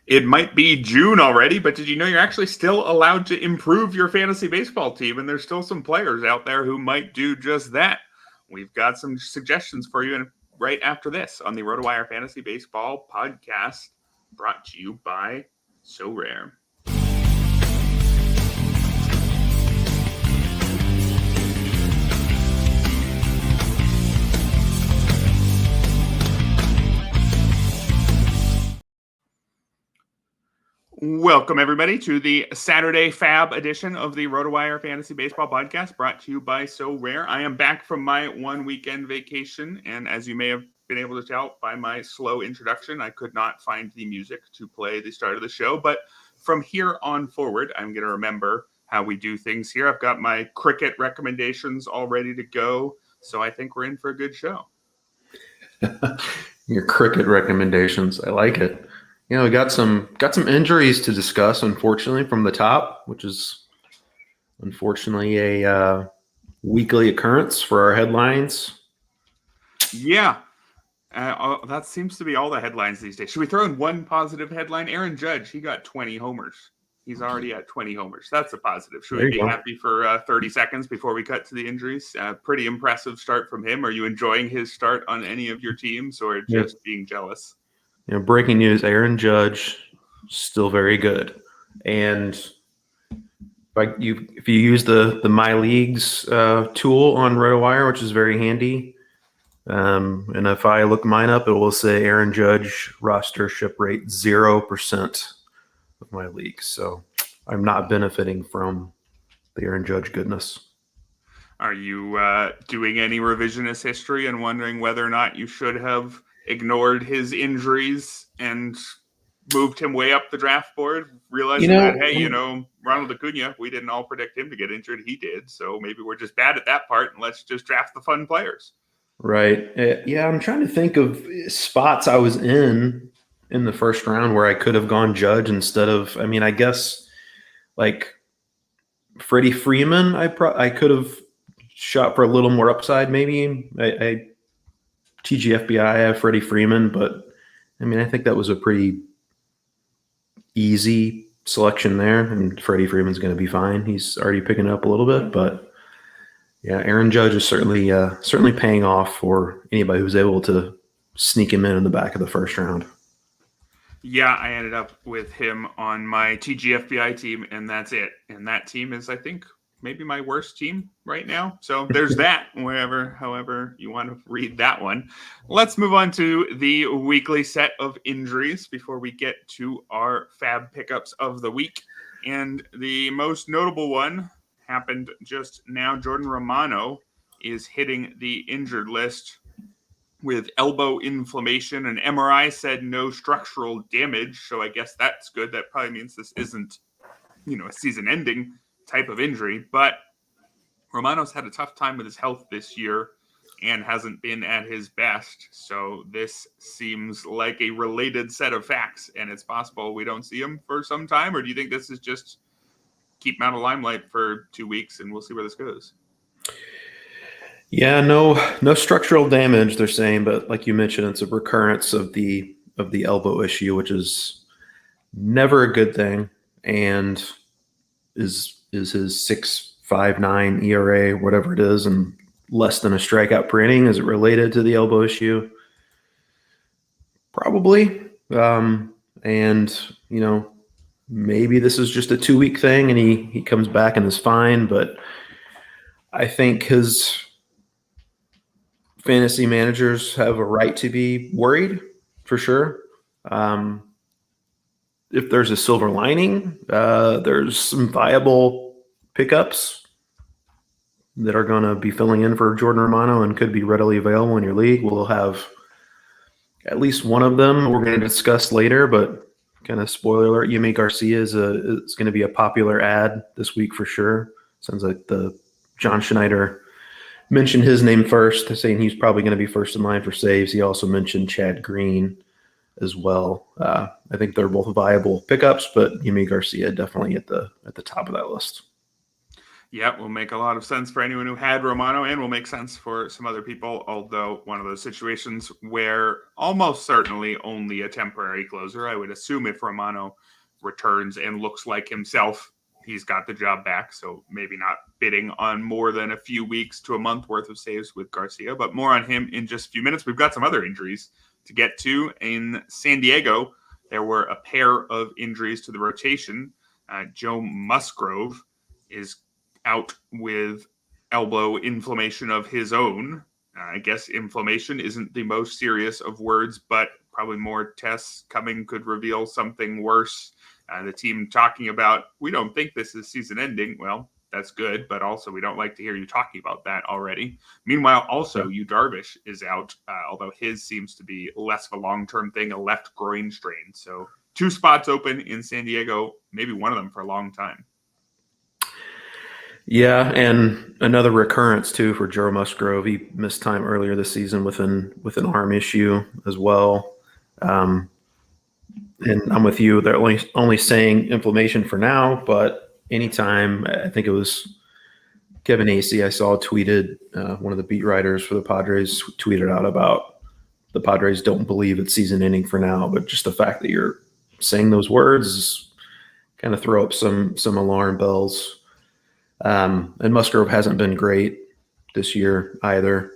It might be June already, but did you know you're actually still allowed to improve your fantasy baseball team? And there's still some players out there who might do just that. We've got some suggestions for you right after this on the RotoWire Fantasy Baseball podcast, brought to you by So Rare. Welcome, everybody, to the Saturday FAAB edition of the RotoWire Fantasy Baseball podcast, brought to you by So Rare. I am back from my one-weekend vacation, and as you may have been able to tell by my slow introduction, I could not find the music to play the start of the show. But from here on forward, I'm going to remember how we do things here. I've got my cricket recommendations all ready to go, so I think we're in for a good show. Your cricket recommendations, I like it. You know, we got some injuries to discuss, unfortunately, from the top, which is unfortunately a weekly occurrence for our headlines. Yeah, that seems to be all the headlines these days. Should we throw in one positive headline? Aaron Judge, he got 20 homers. He's already at 20 homers. That's a positive. Should we be happy for 30 seconds before we cut to the injuries? Pretty impressive start from him. Are you enjoying his start on any of your teams or just being jealous? You know, breaking news, Aaron Judge, still very good. And if you use the My Leagues tool on RotoWire, which is very handy, and if I look mine up, it will say Aaron Judge roster ship rate 0% of my leagues. So I'm not benefiting from the Aaron Judge goodness. Are you doing any revisionist history and wondering whether or not you should have ignored his injuries and moved him way up the draft board, realizing that, hey, Ronald Acuna, we didn't all predict him to get injured. He did. So maybe we're just bad at that part and let's just draft the fun players. Right. Yeah, I'm trying to think of spots I was in the first round where I could have gone Judge instead of, I guess like Freddie Freeman, I could have shot for a little more upside maybe. TGFBI, I have Freddie Freeman, but I think that was a pretty easy selection there, and Freddie Freeman's going to be fine. He's already picking it up a little bit, but yeah, Aaron Judge is certainly paying off for anybody who's able to sneak him in the back of the first round. Yeah, I ended up with him on my TGFBI team, and that's it. And that team is, I think, maybe my worst team right now. So there's that, however you want to read that one. Let's move on to the weekly set of injuries before we get to our FAAB pickups of the week. And the most notable one happened just now. Jordan Romano is hitting the injured list with elbow inflammation. An MRI said no structural damage. So I guess that's good. That probably means this isn't, a season-ending type of injury, but Romano's had a tough time with his health this year and hasn't been at his best. So this seems like a related set of facts, and it's possible we don't see him for some time. Or do you think this is just keep him out of limelight for 2 weeks and we'll see where this goes? Yeah, no structural damage, they're saying, but like you mentioned, it's a recurrence of the elbow issue, which is never a good thing, and is his 6.59 ERA, whatever it is, and less than a strikeout per inning. Is it related to the elbow issue? Probably. And, maybe this is just a 2-week thing and he comes back and is fine, but I think his fantasy managers have a right to be worried for sure. If there's a silver lining, there's some viable pickups that are going to be filling in for Jordan Romano and could be readily available in your league. We'll have at least one of them we're going to discuss later, but kind of spoiler alert, Yimi Garcia is going to be a popular ad this week for sure. Sounds like the John Schneider mentioned his name first, saying he's probably going to be first in line for saves. He also mentioned Chad Green as well. I think they're both viable pickups, but Yimi Garcia definitely at the top of that list. Yeah, will make a lot of sense for anyone who had Romano, and will make sense for some other people, although one of those situations where almost certainly only a temporary closer. I would assume if Romano returns and looks like himself, he's got the job back, so maybe not bidding on more than a few weeks to a month worth of saves with Garcia, but more on him in just a few minutes. We've got some other injuries to get to. In San Diego, there were a pair of injuries to the rotation. Joe Musgrove is out with elbow inflammation of his own. I guess inflammation isn't the most serious of words, but probably more tests coming could reveal something worse. The team talking about, we don't think this is season ending. Well, that's good, but also we don't like to hear you talking about that already. Meanwhile, also, Yu Darvish is out, although his seems to be less of a long-term thing, a left groin strain. So 2 spots open in San Diego, maybe one of them for a long time. Yeah, and another recurrence too for Joe Musgrove. He missed time earlier this season with an arm issue as well. And I'm with you. They're only saying inflammation for now, but anytime, I think it was Kevin Acee I saw tweeted, one of the beat writers for the Padres tweeted out about the Padres don't believe it's season ending for now, but just the fact that you're saying those words kind of throw up some alarm bells. And Musgrove hasn't been great this year either.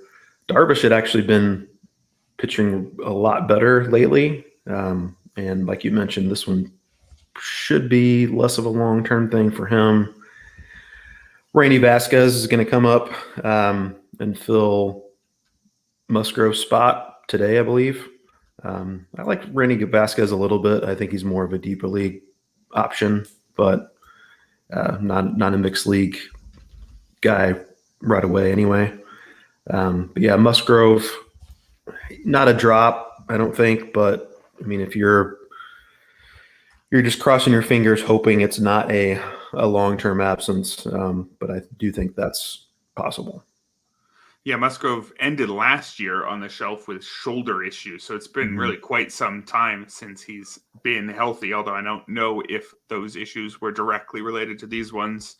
Darvish had actually been pitching a lot better lately. And like you mentioned, this one should be less of a long-term thing for him. Randy Vasquez is going to come up and fill Musgrove's spot today, I believe. I like Randy Vasquez a little bit. I think he's more of a deeper league option, but not a mixed league guy right away anyway. But yeah, Musgrove, not a drop, I don't think. But I mean, if you're just crossing your fingers, hoping it's not a long-term absence. But I do think that's possible. Yeah, Musgrove ended last year on the shelf with shoulder issues. So it's been really quite some time since he's been healthy, although I don't know if those issues were directly related to these ones.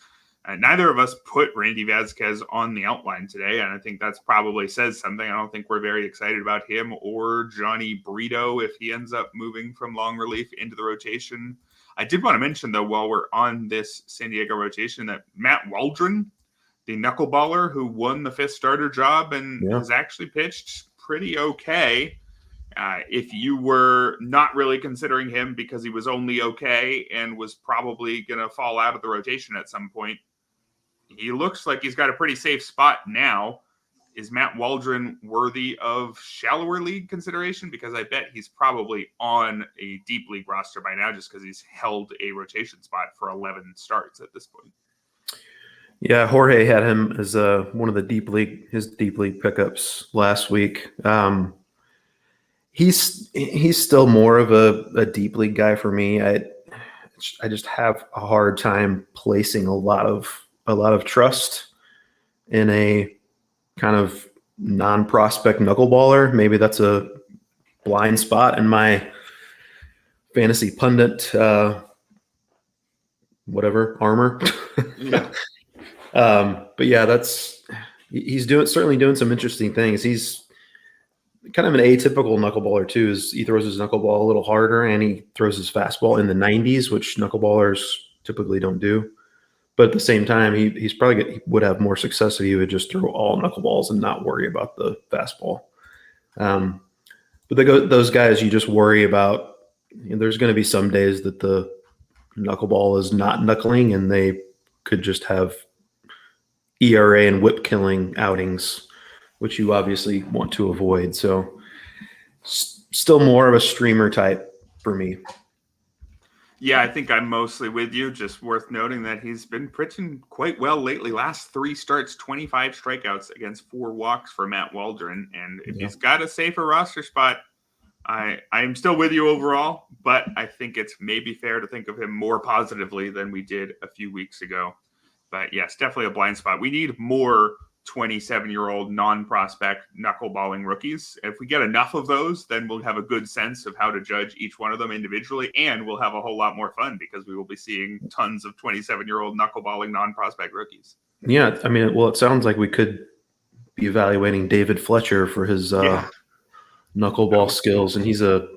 Neither of us put Randy Vasquez on the outline today, and I think that's probably says something. I don't think we're very excited about him or Johnny Brito if he ends up moving from long relief into the rotation. I did want to mention, though, while we're on this San Diego rotation, that Matt Waldron, the knuckleballer who won the 5th starter job and has actually pitched pretty okay. If you were not really considering him because he was only okay and was probably going to fall out of the rotation at some point, he looks like he's got a pretty safe spot now. Is Matt Waldron worthy of shallower league consideration? Because I bet he's probably on a deep league roster by now just because he's held a rotation spot for 11 starts at this point. Yeah, Jorge had him as one of the his deep league pickups last week. He's still more of a deep league guy for me. I just have a hard time placing a lot of trust in a kind of non-prospect knuckleballer. Maybe that's a blind spot in my fantasy pundit armor. Yeah. But yeah, he's certainly doing some interesting things. He's kind of an atypical knuckleballer too. He throws his knuckleball a little harder and he throws his fastball in the 90s, which knuckleballers typically don't do. But at the same time, he would have more success if he would just throw all knuckleballs and not worry about the fastball. But those guys you just worry about. There's going to be some days that the knuckleball is not knuckling and they could just have ERA and whip killing outings, which you obviously want to avoid. So still more of a streamer type for me. Yeah, I think I'm mostly with you. Just worth noting that he's been pitching quite well lately. Last 3 starts, 25 strikeouts against 4 walks for Matt Waldron. And if he's got a safer roster spot, I am still with you overall, but I think it's maybe fair to think of him more positively than we did a few weeks ago. But yes, definitely a blind spot. We need more 27-year-old non-prospect knuckleballing rookies. If we get enough of those, then we'll have a good sense of how to judge each one of them individually, and we'll have a whole lot more fun because we will be seeing tons of 27-year-old knuckleballing non-prospect rookies. Yeah, I mean, well, it sounds like we could be evaluating David Fletcher for his Yeah, knuckleball skills, and he's in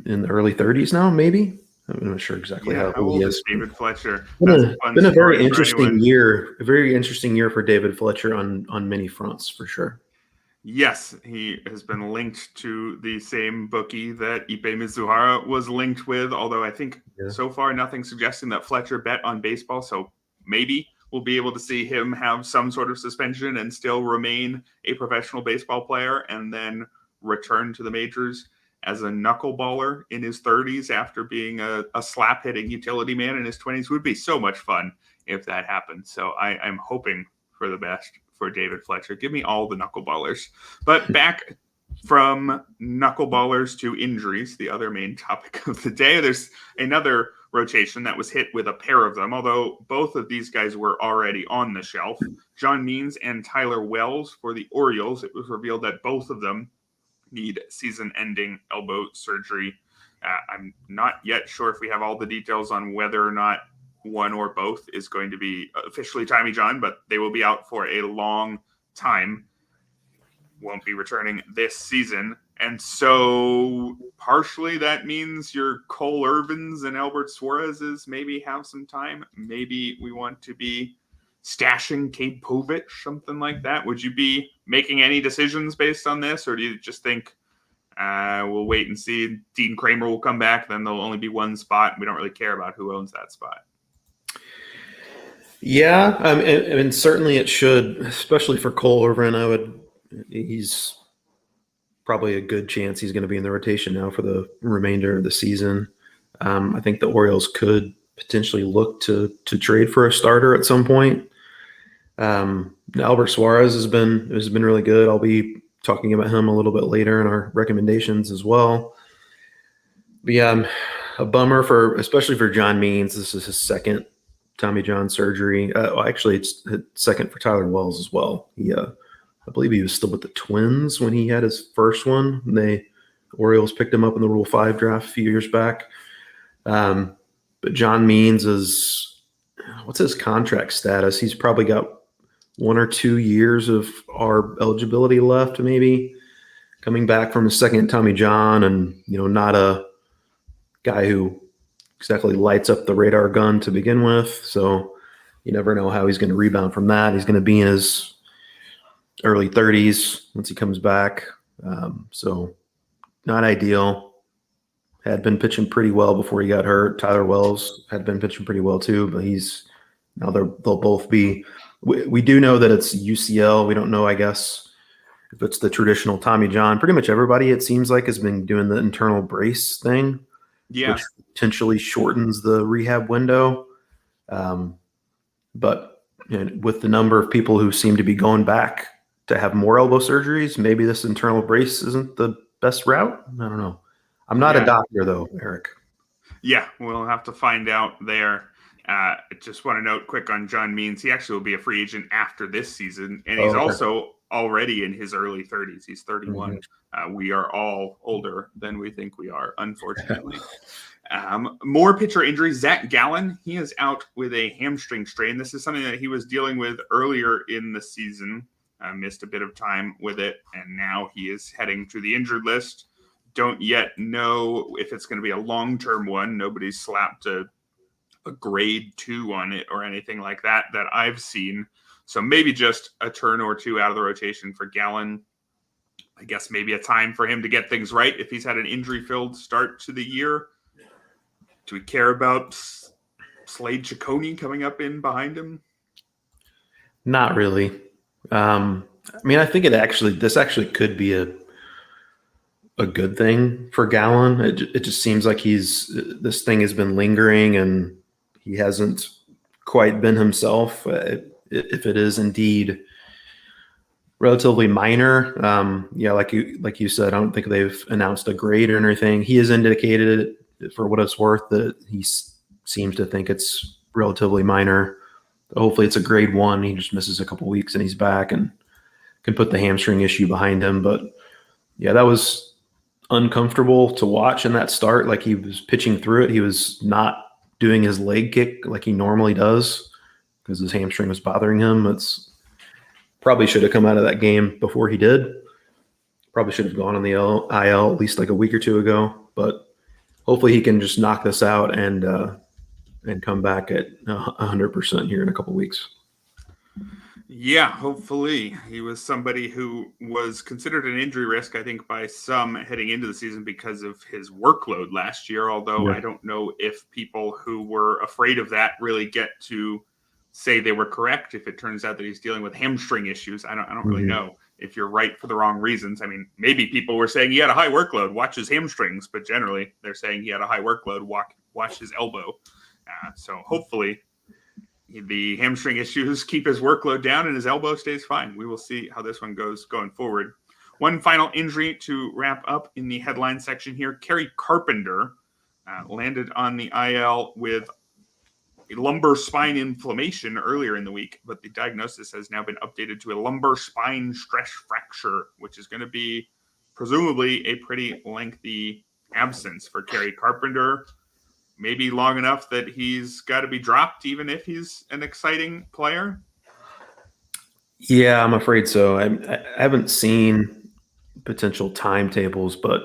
the early 30s now, maybe. I'm not sure exactly yeah. how How old he old is is. David Fletcher? Been That's a a fun been a very story for interesting anyone. year, a very interesting year for David Fletcher on many fronts for sure. Yes, he has been linked to the same bookie that Ipe Mizuhara was linked with, although I think Yeah. so far nothing suggesting that Fletcher bet on baseball, so maybe we'll be able to see him have some sort of suspension and still remain a professional baseball player and then return to the majors as a knuckleballer in his 30s after being a slap-hitting utility man in his 20s. Would be so much fun if that happened. So I'm hoping for the best for David Fletcher. Give me all the knuckleballers. But back from knuckleballers to injuries, the other main topic of the day, there's another rotation that was hit with a pair of them, although both of these guys were already on the shelf. John Means and Tyler Wells for the Orioles. It was revealed that both of them need season-ending elbow surgery. I'm not yet sure if we have all the details on whether or not one or both is going to be officially Tommy John, but they will be out for a long time. Won't be returning this season. And so partially that means your Cole Irvins and Albert Suarez's maybe have some time. Maybe we want to be stashing Cade Povich, something like that. Would you be making any decisions based on this, or do you just think we'll wait and see? Dean Kramer will come back, then there'll only be one spot. We don't really care about who owns that spot. Yeah, and certainly it should, especially for Cole Irvin. He's probably a good chance he's going to be in the rotation now for the remainder of the season. I think the Orioles could potentially look to trade for a starter at some point. Albert Suarez has been really good. I'll be talking about him a little bit later in our recommendations as well. But yeah, a bummer especially for John Means. This is his second Tommy John surgery. Actually, it's second for Tyler Wells as well. I believe he was still with the Twins when he had his first one. The Orioles picked him up in the Rule 5 draft a few years back. But John Means what's his contract status? He's probably got 1 or 2 years of our eligibility left, maybe, coming back from his second Tommy John, and not a guy who exactly lights up the radar gun to begin with. So you never know how he's going to rebound from that. He's going to be in his early 30s once he comes back. So not ideal. Had been pitching pretty well before he got hurt. Tyler Wells had been pitching pretty well too, but they'll both be. We do know that it's UCL. We don't know, I guess, if it's the traditional Tommy John. Pretty much everybody, it seems like, has been doing the internal brace thing, which potentially shortens the rehab window. But with the number of people who seem to be going back to have more elbow surgeries, maybe this internal brace isn't the best route. I don't know. I'm not a doctor, though, Erik. Yeah, we'll have to find out there. Just want to note quick on John Means. He actually will be a free agent after this season, and he's also already in his early 30s. He's 31. Mm-hmm. We are all older than we think we are, unfortunately. More pitcher injuries. Zach Gallen, he is out with a hamstring strain. This is something that he was dealing with earlier in the season. Missed a bit of time with it, and now he is heading to the injured list. Don't yet know if it's going to be a long-term one. Nobody's slapped a grade 2 on it or anything like that I've seen. So maybe just a turn or two out of the rotation for Gallen. I guess maybe a time for him to get things right if he's had an injury-filled start to the year. Do we care about Slade Ciccone coming up in behind him? Not really. I mean, I think this actually could be a good thing for Gallen. It just seems like this thing has been lingering and he hasn't quite been himself. If it is indeed relatively minor, like you said, I don't think they've announced a grade or anything. He has indicated, for what it's worth, that he seems to think it's relatively minor. Hopefully it's a grade 1. He just misses a couple weeks and he's back and can put the hamstring issue behind him. But yeah, that was uncomfortable to watch in that start. Like, he was pitching through it. He was not doing his leg kick like he normally does. because his hamstring was bothering him. It's probably should have come out of that game before he did. Probably should have gone on the IL at least like a week or two ago. But hopefully he can just knock this out and come back at 100% here in a couple weeks. Yeah, hopefully. He was somebody who was considered an injury risk, I think, by some heading into the season because of his workload last year, although I don't know if people who were afraid of that really get to say they were correct if it turns out that he's dealing with hamstring issues. I don't really know if you're right for the wrong reasons. I mean, maybe people were saying he had a high workload, watch his hamstrings, but generally they're saying he had a high workload, watch his elbow. So hopefully the hamstring issues keep his workload down and his elbow stays fine. We will see how this one goes going forward. One final injury to wrap up in the headline section here. Kerry Carpenter landed on the IL with a lumbar spine inflammation earlier in the week, but the diagnosis has now been updated to a lumbar spine stress fracture, which is going to be presumably a pretty lengthy absence for Kerry Carpenter. Maybe long enough that he's got to be dropped, even if he's an exciting player? Yeah, I'm afraid so. I haven't seen potential timetables, but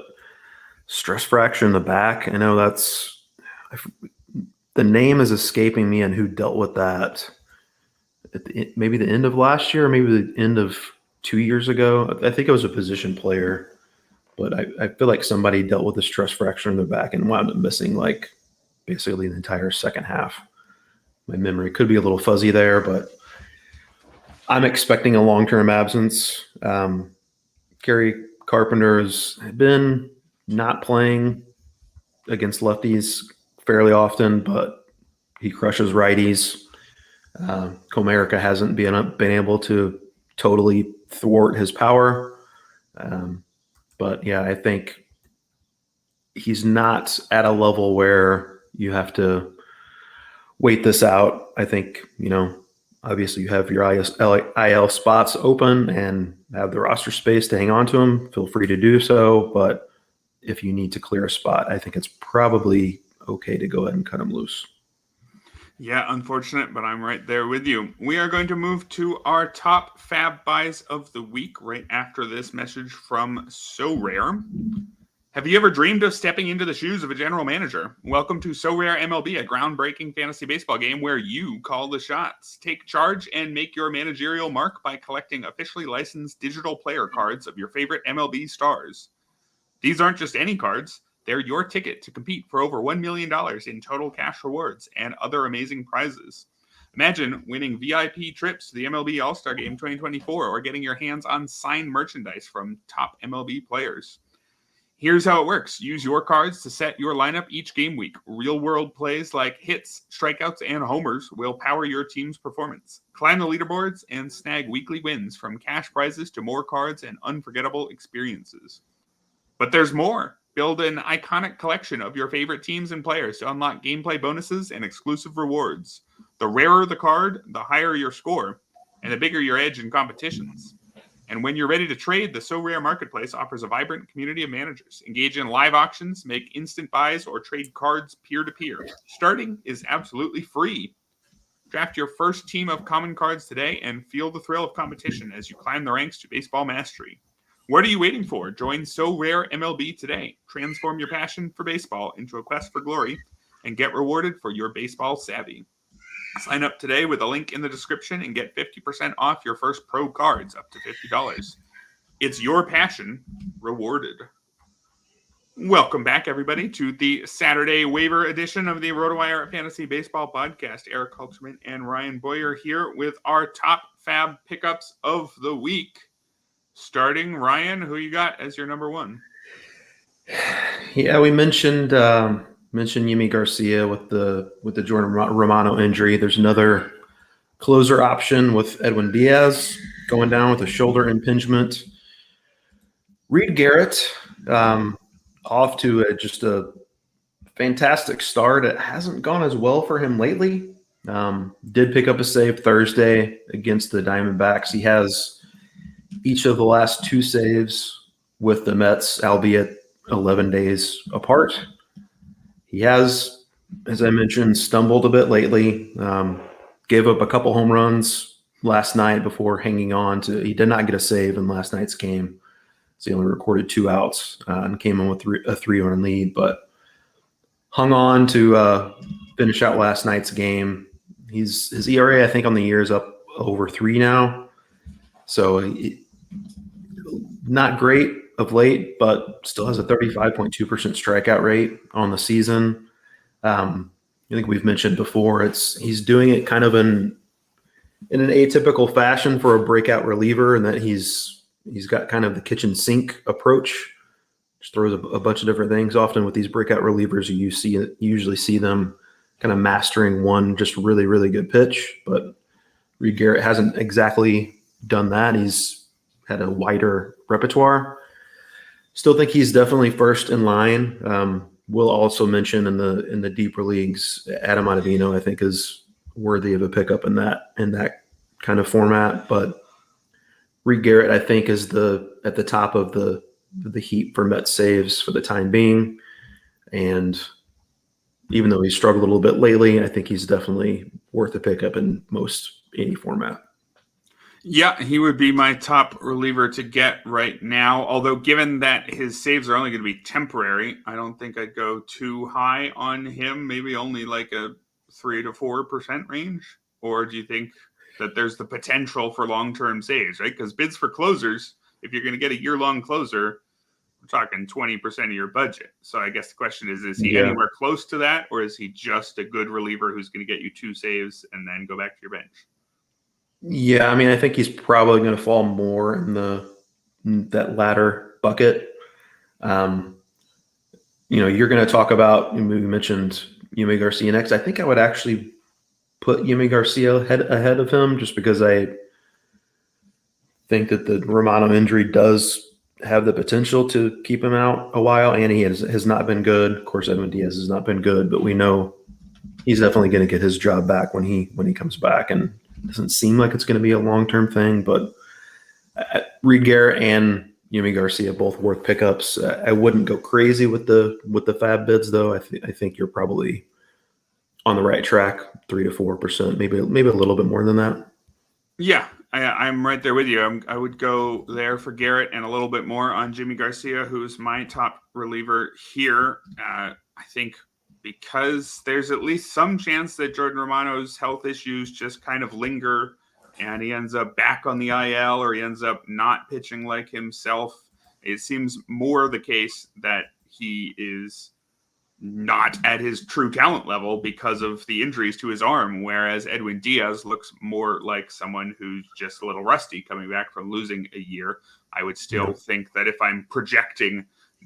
stress fracture in the back, I know the name is escaping me on who dealt with that. Maybe the end of last year, or maybe the end of 2 years ago. I think it was a position player, but I feel like somebody dealt with a stress fracture in the back and wound up missing basically the entire second half. My memory could be a little fuzzy there, but I'm expecting a long-term absence. Kerry Carpenter's been not playing against lefties fairly often, but he crushes righties. Comerica hasn't been able to totally thwart his power. But yeah, I think he's not at a level where you have to wait this out. I think, obviously you have your IL spots open and have the roster space to hang on to him. Feel free to do so. But if you need to clear a spot, I think it's probably okay to go ahead and cut him loose. Yeah, unfortunate, but I'm right there with you. We are going to move to our top FAAB buys of the week right after this message from So Rare. Have you ever dreamed of stepping into the shoes of a general manager? Welcome to So Rare MLB, a groundbreaking fantasy baseball game where you call the shots. Take charge and make your managerial mark by collecting officially licensed digital player cards of your favorite MLB stars. These aren't just any cards. They're your ticket to compete for over $1 million in total cash rewards and other amazing prizes. Imagine winning VIP trips to the MLB All-Star Game 2024 or getting your hands on signed merchandise from top MLB players. Here's how it works. Use your cards to set your lineup each game week. Real-world plays like hits, strikeouts, and homers will power your team's performance. Climb the leaderboards and snag weekly wins, from cash prizes to more cards and unforgettable experiences. But there's more. Build an iconic collection of your favorite teams and players to unlock gameplay bonuses and exclusive rewards. The rarer the card, the higher your score, and the bigger your edge in competitions. And when you're ready to trade, the So Rare Marketplace offers a vibrant community of managers. Engage in live auctions, make instant buys, or trade cards peer-to-peer. Starting is absolutely free. Draft your first team of common cards today and feel the thrill of competition as you climb the ranks to baseball mastery. What are you waiting for? Join So Rare MLB today. Transform your passion for baseball into a quest for glory and get rewarded for your baseball savvy. Sign up today with a link in the description and get 50% off your first pro cards up to $50. It's your passion rewarded. Welcome back, everybody, to the Saturday waiver edition of the RotoWire Fantasy Baseball Podcast. Erik Halterman and Ryan Boyer here with our top FAAB pickups of the week. Starting, Ryan, who you got as your number one? Yeah, we mentioned Yimi Garcia with the Jordan Romano injury. There's another closer option with Edwin Diaz going down with a shoulder impingement. Reed Garrett off to just a fantastic start. It hasn't gone as well for him lately. Did pick up a save Thursday against the Diamondbacks. He has each of the last two saves with the Mets, albeit 11 days apart. He has, as I mentioned, stumbled a bit lately. gave up a couple home runs last night before hanging on to. He did not get a save in last night's game, so he only recorded 2 outs and came in with a 3-run lead, but hung on to finish out last night's game. His ERA, I think, on the year is up over 3 now, so not great of late, but still has a 35.2% strikeout rate on the season. I think we've mentioned before, he's doing it kind of in an atypical fashion for a breakout reliever, and that he's got kind of the kitchen sink approach. Just throws a bunch of different things. Often with these breakout relievers, you usually see them kind of mastering one just really, really good pitch. But Reed Garrett hasn't exactly done that. He's had a wider repertoire. Still think he's definitely first in line. We'll also mention in the deeper leagues, Adam Ottavino, I think, is worthy of a pickup in that kind of format. But Reed Garrett, I think, is at the top of the heap for Mets saves for the time being. And even though he's struggled a little bit lately, I think he's definitely worth a pickup in most any format. Yeah, he would be my top reliever to get right now. Although given that his saves are only going to be temporary, I don't think I'd go too high on him. Maybe only like a 3 to 4% range. Or do you think that there's the potential for long-term saves, right? Because bids for closers, if you're going to get a year-long closer, we're talking 20% of your budget. So I guess the question is he anywhere close to that, or is he just a good reliever who's going to get you 2 saves and then go back to your bench? Yeah, I mean, I think he's probably going to fall more in that latter bucket. You're going to talk about, we mentioned Yimi Garcia next. I think I would actually put Yimi Garcia ahead of him, just because I think that the Romano injury does have the potential to keep him out a while, and he has not been good. Of course, Edwin Diaz has not been good, but we know he's definitely going to get his job back when he comes back, and it doesn't seem like it's going to be a long-term thing. But Reed Garrett and Yimi Garcia both worth pickups. I wouldn't go crazy with the FAAB bids, though. I think you're probably on the right track, 3 to 4%, maybe a little bit more than that. Yeah, I'm right there with you. I would go there for Garrett and a little bit more on Yimi Garcia, who's my top reliever here. I think because there's at least some chance that Jordan Romano's health issues just kind of linger and he ends up back on the IL, or he ends up not pitching like himself. It seems more the case that he is not at his true talent level because of the injuries to his arm, whereas Edwin Diaz looks more like someone who's just a little rusty coming back from losing a year. I would still think that if I'm projecting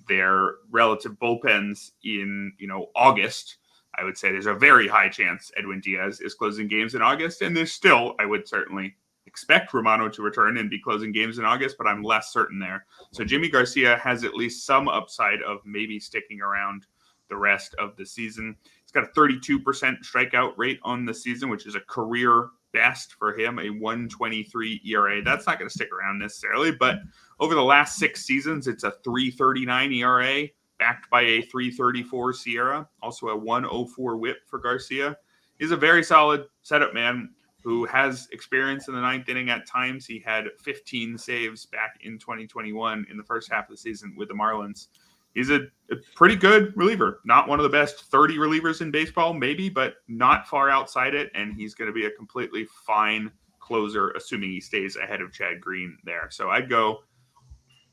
their relative bullpens in, August, I would say there's a very high chance Edwin Diaz is closing games in August. And there's still, I would certainly expect Romano to return and be closing games in August, but I'm less certain there. So Yimi Garcia has at least some upside of maybe sticking around the rest of the season. He's got a 32% strikeout rate on the season, which is a career best for him, a 1.23 ERA. That's not going to stick around necessarily, but over the last 6 seasons, it's a 3.39 ERA, backed by a 3.34 Sierra, also a 1.04 whip for Garcia. He's a very solid setup man who has experience in the 9th inning at times. He had 15 saves back in 2021 in the first half of the season with the Marlins. He's a pretty good reliever. Not one of the best 30 relievers in baseball, maybe, but not far outside it. And he's going to be a completely fine closer, assuming he stays ahead of Chad Green there. So I'd go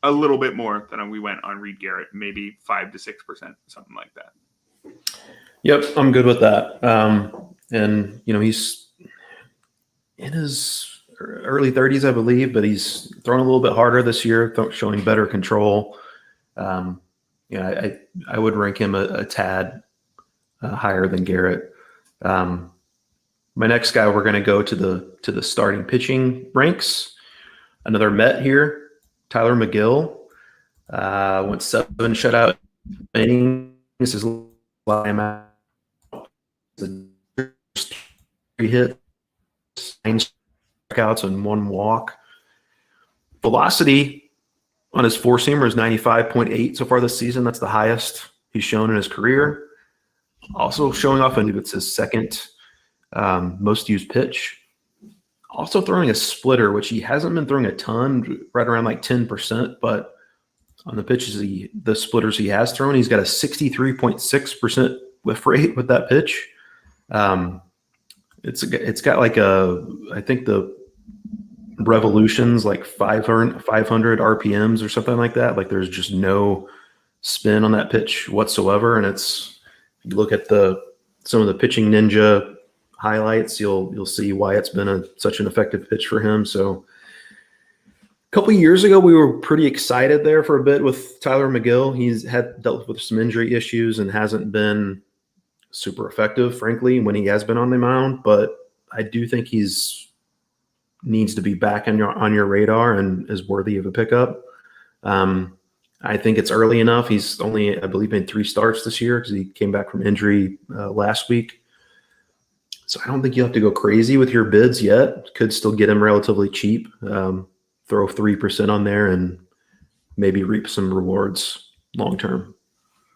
a little bit more than we went on Reed Garrett, maybe 5 to 6%, something like that. Yep, I'm good with that. And he's in his early 30s, I believe, but he's thrown a little bit harder this year, showing better control. I would rank him a tad higher than Garrett. My next guy, we're going to go to the starting pitching ranks. Another Met here, Tylor Megill, went 7 shutout innings. His line out, 3 hits, 9 strikeouts, and 1 walk. Velocity on his 4-seamer is 95.8 so far this season. That's the highest he's shown in his career. Also showing off, I believe it's his second most used pitch. Also throwing a splitter, which he hasn't been throwing a ton, right around like 10%, but on the pitches, the splitters he has thrown, he's got a 63.6% whiff rate with that pitch. It's got like I think the revolutions like 500 RPMs or something like that. Like there's just no spin on that pitch whatsoever. And you look at some of the pitching ninja highlights, you'll see why it's been such an effective pitch for him. So a couple of years ago, we were pretty excited there for a bit with Tylor Megill. He's dealt with some injury issues and hasn't been super effective, frankly, when he has been on the mound. But I do think needs to be back on your radar and is worthy of a pickup. I think it's early enough. He's only, I believe, made 3 starts this year because he came back from injury last week. So I don't think you have to go crazy with your bids yet. Could still get him relatively cheap. Throw 3% on there and maybe reap some rewards long term.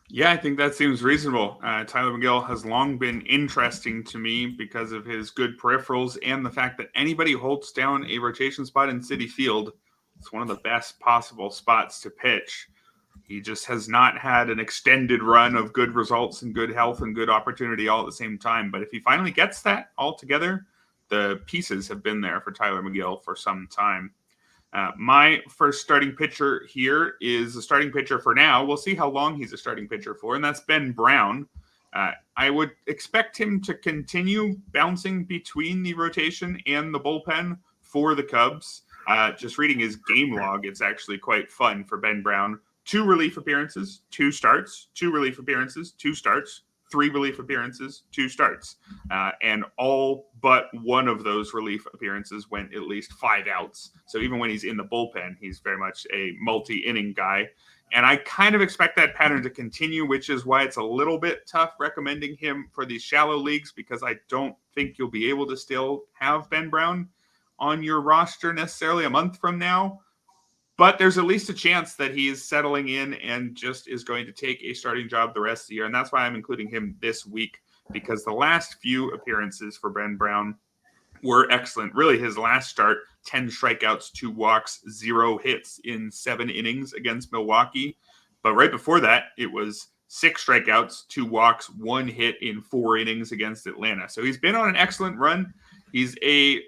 Yeah, I think that seems reasonable. Tylor Megill has long been interesting to me because of his good peripherals and the fact that anybody holds down a rotation spot in Citi Field, it's one of the best possible spots to pitch. He just has not had an extended run of good results and good health and good opportunity all at the same time. But if he finally gets that all together, the pieces have been there for Tylor Megill for some time. My first starting pitcher here is a starting pitcher for now. We'll see how long he's a starting pitcher for, and that's Ben Brown. I would expect him to continue bouncing between the rotation and the bullpen for the Cubs. Just reading his game log, it's actually quite fun for Ben Brown. 2 relief appearances, 2 starts, 2 relief appearances, 2 starts, 3 relief appearances, 2 starts. And all but one of those relief appearances went at least 5 outs. So even when he's in the bullpen, he's very much a multi-inning guy. And I kind of expect that pattern to continue, which is why it's a little bit tough recommending him for these shallow leagues, because I don't think you'll be able to still have Ben Brown on your roster necessarily a month from now. But there's at least a chance that he is settling in and just is going to take a starting job the rest of the year. And that's why I'm including him this week, because the last few appearances for Ben Brown were excellent. Really, his last start, 10 strikeouts, 2 walks, 0 hits in 7 innings against Milwaukee. But right before that, it was 6 strikeouts, 2 walks, 1 hit in 4 innings against Atlanta. So he's been on an excellent run. He's a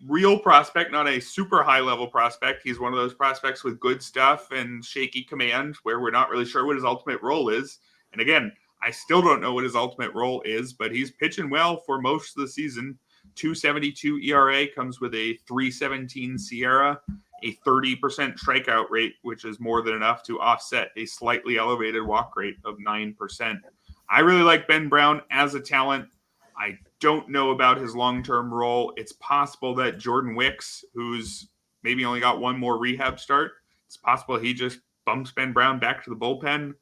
real prospect, not a super high level prospect. He's one of those prospects with good stuff and shaky command where we're not really sure what his ultimate role is. And again, I still don't know what his ultimate role is, but he's pitching well for most of the season. 2.72 ERA comes with a 3.17 Sierra, a 30% strikeout rate, which is more than enough to offset a slightly elevated walk rate of 9%. I really like Ben Brown as a talent. I don't know about his long-term role. It's possible that Jordan Wicks, who's maybe only got 1 more rehab start, it's possible he just bumps Ben Brown back to the bullpen.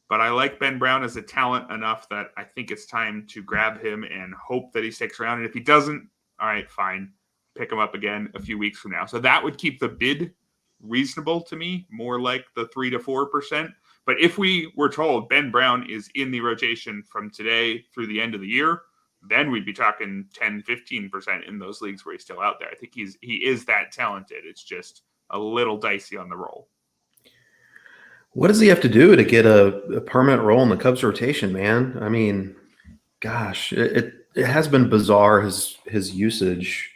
But I like Ben Brown as a talent enough that I think it's time to grab him and hope that he sticks around. And if he doesn't, all right, fine. Pick him up again a few weeks from now. So that would keep the bid reasonable to me, more like the 3 to 4%. But if we were told Ben Brown is in the rotation from today through the end of the year, then we'd be talking 10, 15% in those leagues where he's still out there. I think he is that talented. It's just a little dicey on the roll. What does he have to do to get a permanent role in the Cubs rotation, man? I mean, gosh, it has been bizarre, his usage,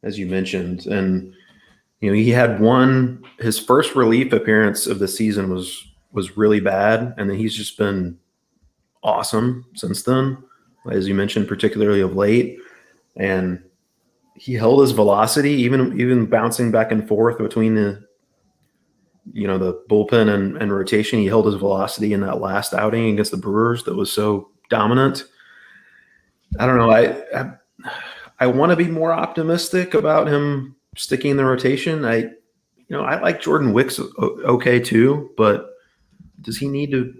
as you mentioned. And, he had his first relief appearance of the season was really bad. And then he's just been awesome since then, as you mentioned, particularly of late. And he held his velocity, even bouncing back and forth between the bullpen and rotation. He held his velocity in that last outing against the Brewers that was so dominant. I don't know. I want to be more optimistic about him sticking in the rotation. I like Jordan Wicks okay too, but does he need to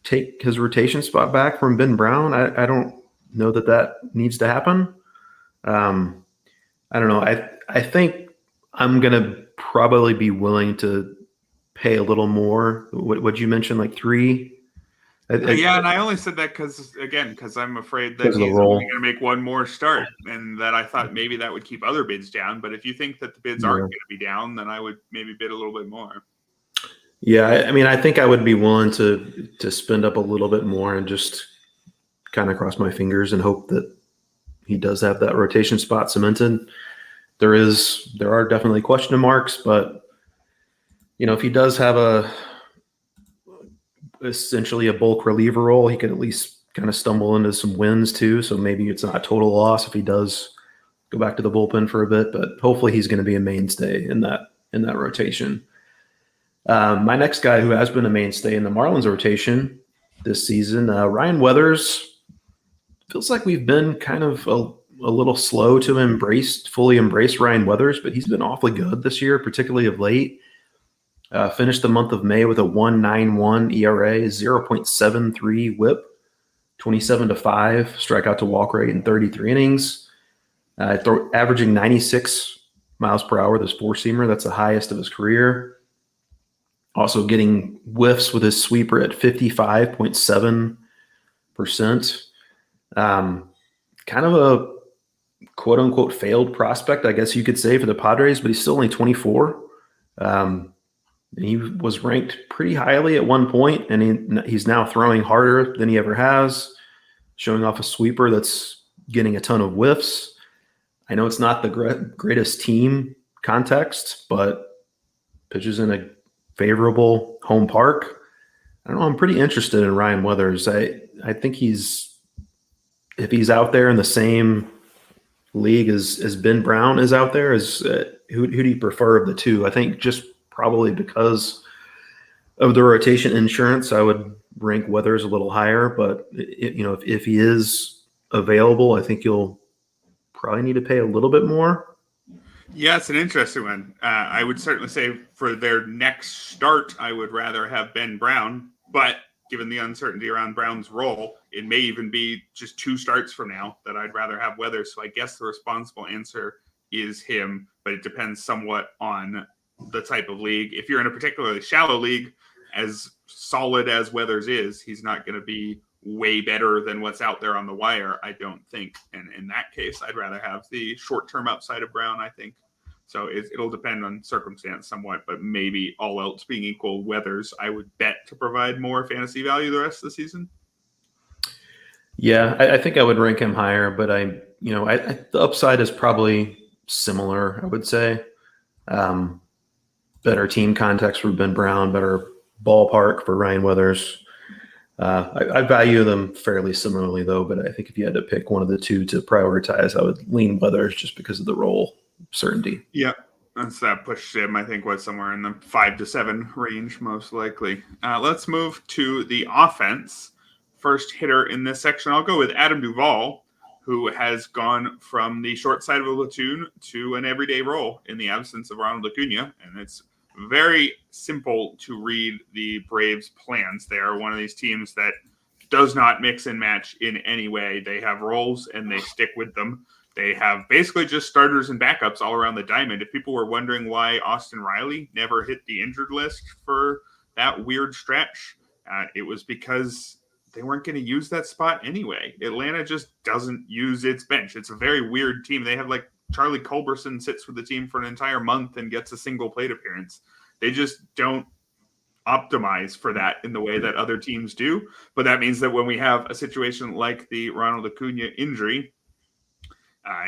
take his rotation spot back from Ben Brown? I don't know that needs to happen. I don't know. I think I'm going to probably be willing to pay a little more. What you mentioned, like 3 Yeah, and I only said that because I'm afraid that Because of the he's only role. going to make one more start, and that I thought maybe that would keep other bids down. But if you think that the bids aren't Yeah. going to be down, then I would maybe bid a little bit more. Yeah, I mean, I think I would be willing to spend up a little bit more and just kind of cross my fingers and hope that he does have that rotation spot cemented. There are definitely question marks, but if he does have essentially a bulk reliever role, he could at least kind of stumble into some wins too. So maybe it's not a total loss if he does go back to the bullpen for a bit, but hopefully he's going to be a mainstay in that rotation. My next guy who has been a mainstay in the Marlins rotation this season, Ryan Weathers. Feels like we've been kind of a little slow to fully embrace Ryan Weathers, but he's been awfully good this year, particularly of late. Finished the month of May with a 1.91 ERA, 0.73 WHIP, 27-5 strikeout to walk rate in 33 innings. Averaging 96 miles per hour with his four-seamer. That's the highest of his career. Also getting whiffs with his sweeper at 55.7%. Kind of a quote-unquote failed prospect, I guess you could say, for the Padres, but he's still only 24. He was ranked pretty highly at one point, and he's now throwing harder than he ever has, showing off a sweeper that's getting a ton of whiffs. I know it's not the greatest team context, but pitches in a favorable home park. I don't know. I'm pretty interested in Ryan Weathers. I think if he's out there in the same league as Ben Brown is out there, who do you prefer of the two? I think just probably because of the rotation insurance, I would rank Weathers a little higher. But if he is available, I think you'll probably need to pay a little bit more. Yeah, it's an interesting one. I would certainly say for their next start, I would rather have Ben Brown. But given the uncertainty around Brown's role, it may even be just 2 starts from now that I'd rather have Weathers. So I guess the responsible answer is him, but it depends somewhat on the type of league. If you're in a particularly shallow league, as solid as Weathers is, he's not going to be way better than what's out there on the wire, I don't think. And in that case, I'd rather have the short-term upside of Brown, I think. So it'll depend on circumstance somewhat, but maybe all else being equal, Weathers, I would bet to provide more fantasy value the rest of the season. Yeah, I think I would rank him higher, but the upside is probably similar, I would say. Better team context for Ben Brown, better ballpark for Ryan Weathers. I value them fairly similarly, though, but I think if you had to pick one of the two to prioritize, I would lean Weathers just because of the role certainty. Yeah, that pushed him, I think, was somewhere in the 5 to 7 range, most likely. Let's move to the offense. First hitter in this section, I'll go with Adam Duvall, who has gone from the short side of a platoon to an everyday role in the absence of Ronald Acuna. And it's very simple to read the Braves' plans. They are one of these teams that does not mix and match in any way. They have roles and they stick with them. They have basically just starters and backups all around the diamond. If people were wondering why Austin Riley never hit the injured list for that weird stretch, it was because they weren't going to use that spot anyway. Atlanta just doesn't use its bench. It's a very weird team. They have Charlie Culberson sits with the team for an entire month and gets a single plate appearance. They just don't optimize for that in the way that other teams do. But that means that when we have a situation like the Ronald Acuna injury,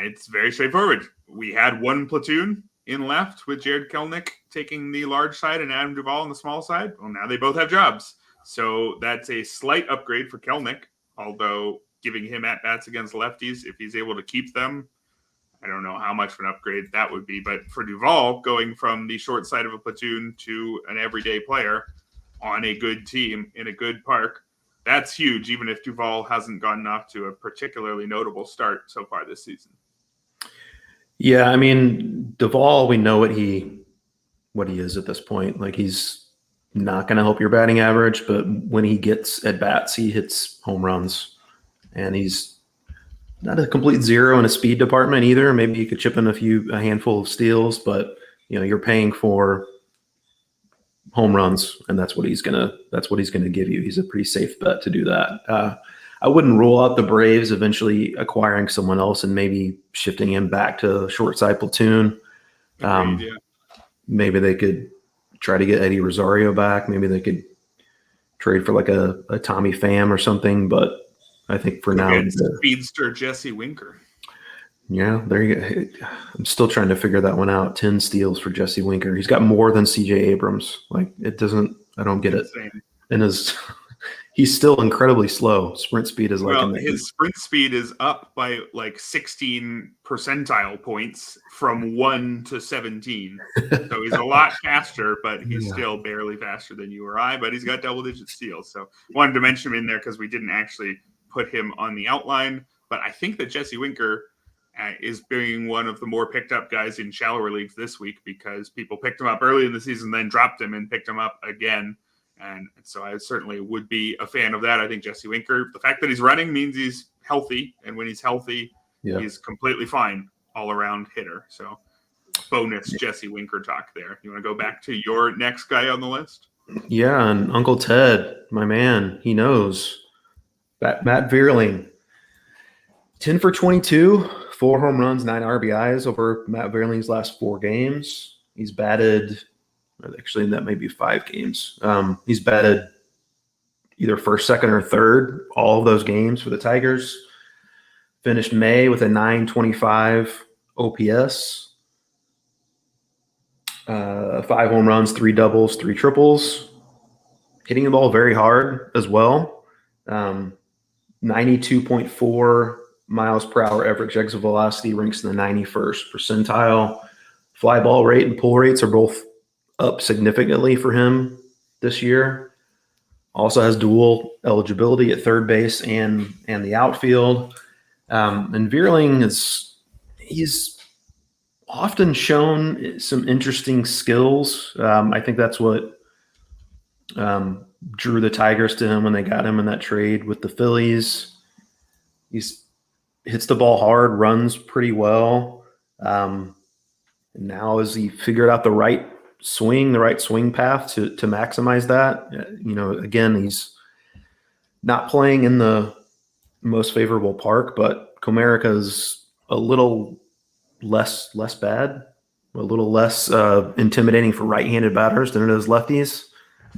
it's very straightforward. We had one platoon in left with Jared Kelenic taking the large side and Adam Duvall on the small side. Well, now they both have jobs. So that's a slight upgrade for Kelenic, although giving him at-bats against lefties, if he's able to keep them, I don't know how much of an upgrade that would be. But for Duvall, going from the short side of a platoon to an everyday player on a good team in a good park, that's huge, even if Duvall hasn't gotten off to a particularly notable start so far this season. Yeah, I mean, Duvall, we know what he is at this point. He's not going to help your batting average, but when he gets at bats, he hits home runs, and he's not a complete zero in a speed department either. Maybe you could chip in a handful of steals, but you're paying for home runs, and that's what he's gonna give you. He's a pretty safe bet to do that. I wouldn't rule out the Braves eventually acquiring someone else and maybe shifting him back to short side platoon. Agreed, Maybe they could try to get Eddie Rosario back. Maybe they could trade for like a Tommy Pham or something. But I think for now, speedster Jesse Winker. Yeah, there you go. I'm still trying to figure that one out. 10 steals for Jesse Winker. He's got more than CJ Abrams. Like, it doesn't. I don't get it. And he's still incredibly slow. Sprint speed is like his sprint speed is up by like 16 percentile points from 1 to 17. So he's a lot faster, but he's still barely faster than you or I. But he's got double-digit steals. So wanted to mention him in there because we didn't actually put him on the outline. But I think that Jesse Winker is being one of the more picked up guys in shallower leagues this week because people picked him up early in the season, then dropped him and picked him up again. And so I certainly would be a fan of that. I think Jesse Winker, the fact that he's running means he's healthy. And when he's healthy, he's completely fine all-around hitter. So bonus Jesse Winker talk there. You want to go back to your next guy on the list? Yeah, and Uncle Ted, my man, he knows. Matt Vierling, 10 for 22, 4 home runs, 9 RBIs over Matt Vierling's last 4 games. He's batted – actually, that may be 5 games. He's batted either first, second, or third all of those games for the Tigers. Finished May with a 925 OPS. 5 home runs, 3 doubles, 3 triples. Hitting the ball very hard as well. 92.4 miles per hour average exit velocity, ranks in the 91st percentile. Fly ball rate and pull rates are both up significantly for him this year. Also has dual eligibility at third base and the outfield. And Vierling he's often shown some interesting skills. I think that's what drew the Tigers to him when they got him in that trade with the Phillies. He's hits the ball hard, runs pretty well. And now as he figured out the right swing path to maximize that, again, he's not playing in the most favorable park, but Comerica is a little less bad, a little less intimidating for right-handed batters than it is lefties.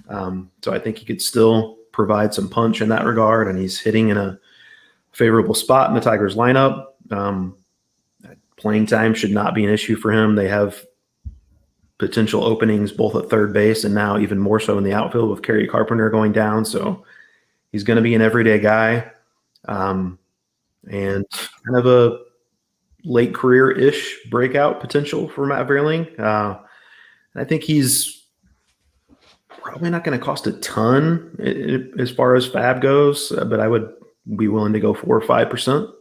So I think he could still provide some punch in that regard, and he's hitting in a favorable spot in the Tigers lineup. Playing time should not be an issue for him. They have potential openings both at third base and now even more so in the outfield with Kerry Carpenter going down. So he's going to be an everyday guy, and kind of a late career-ish breakout potential for Matt Vierling. I think he's probably not going to cost a ton as far as FAAB goes, but I would be willing to go 4 or 5%.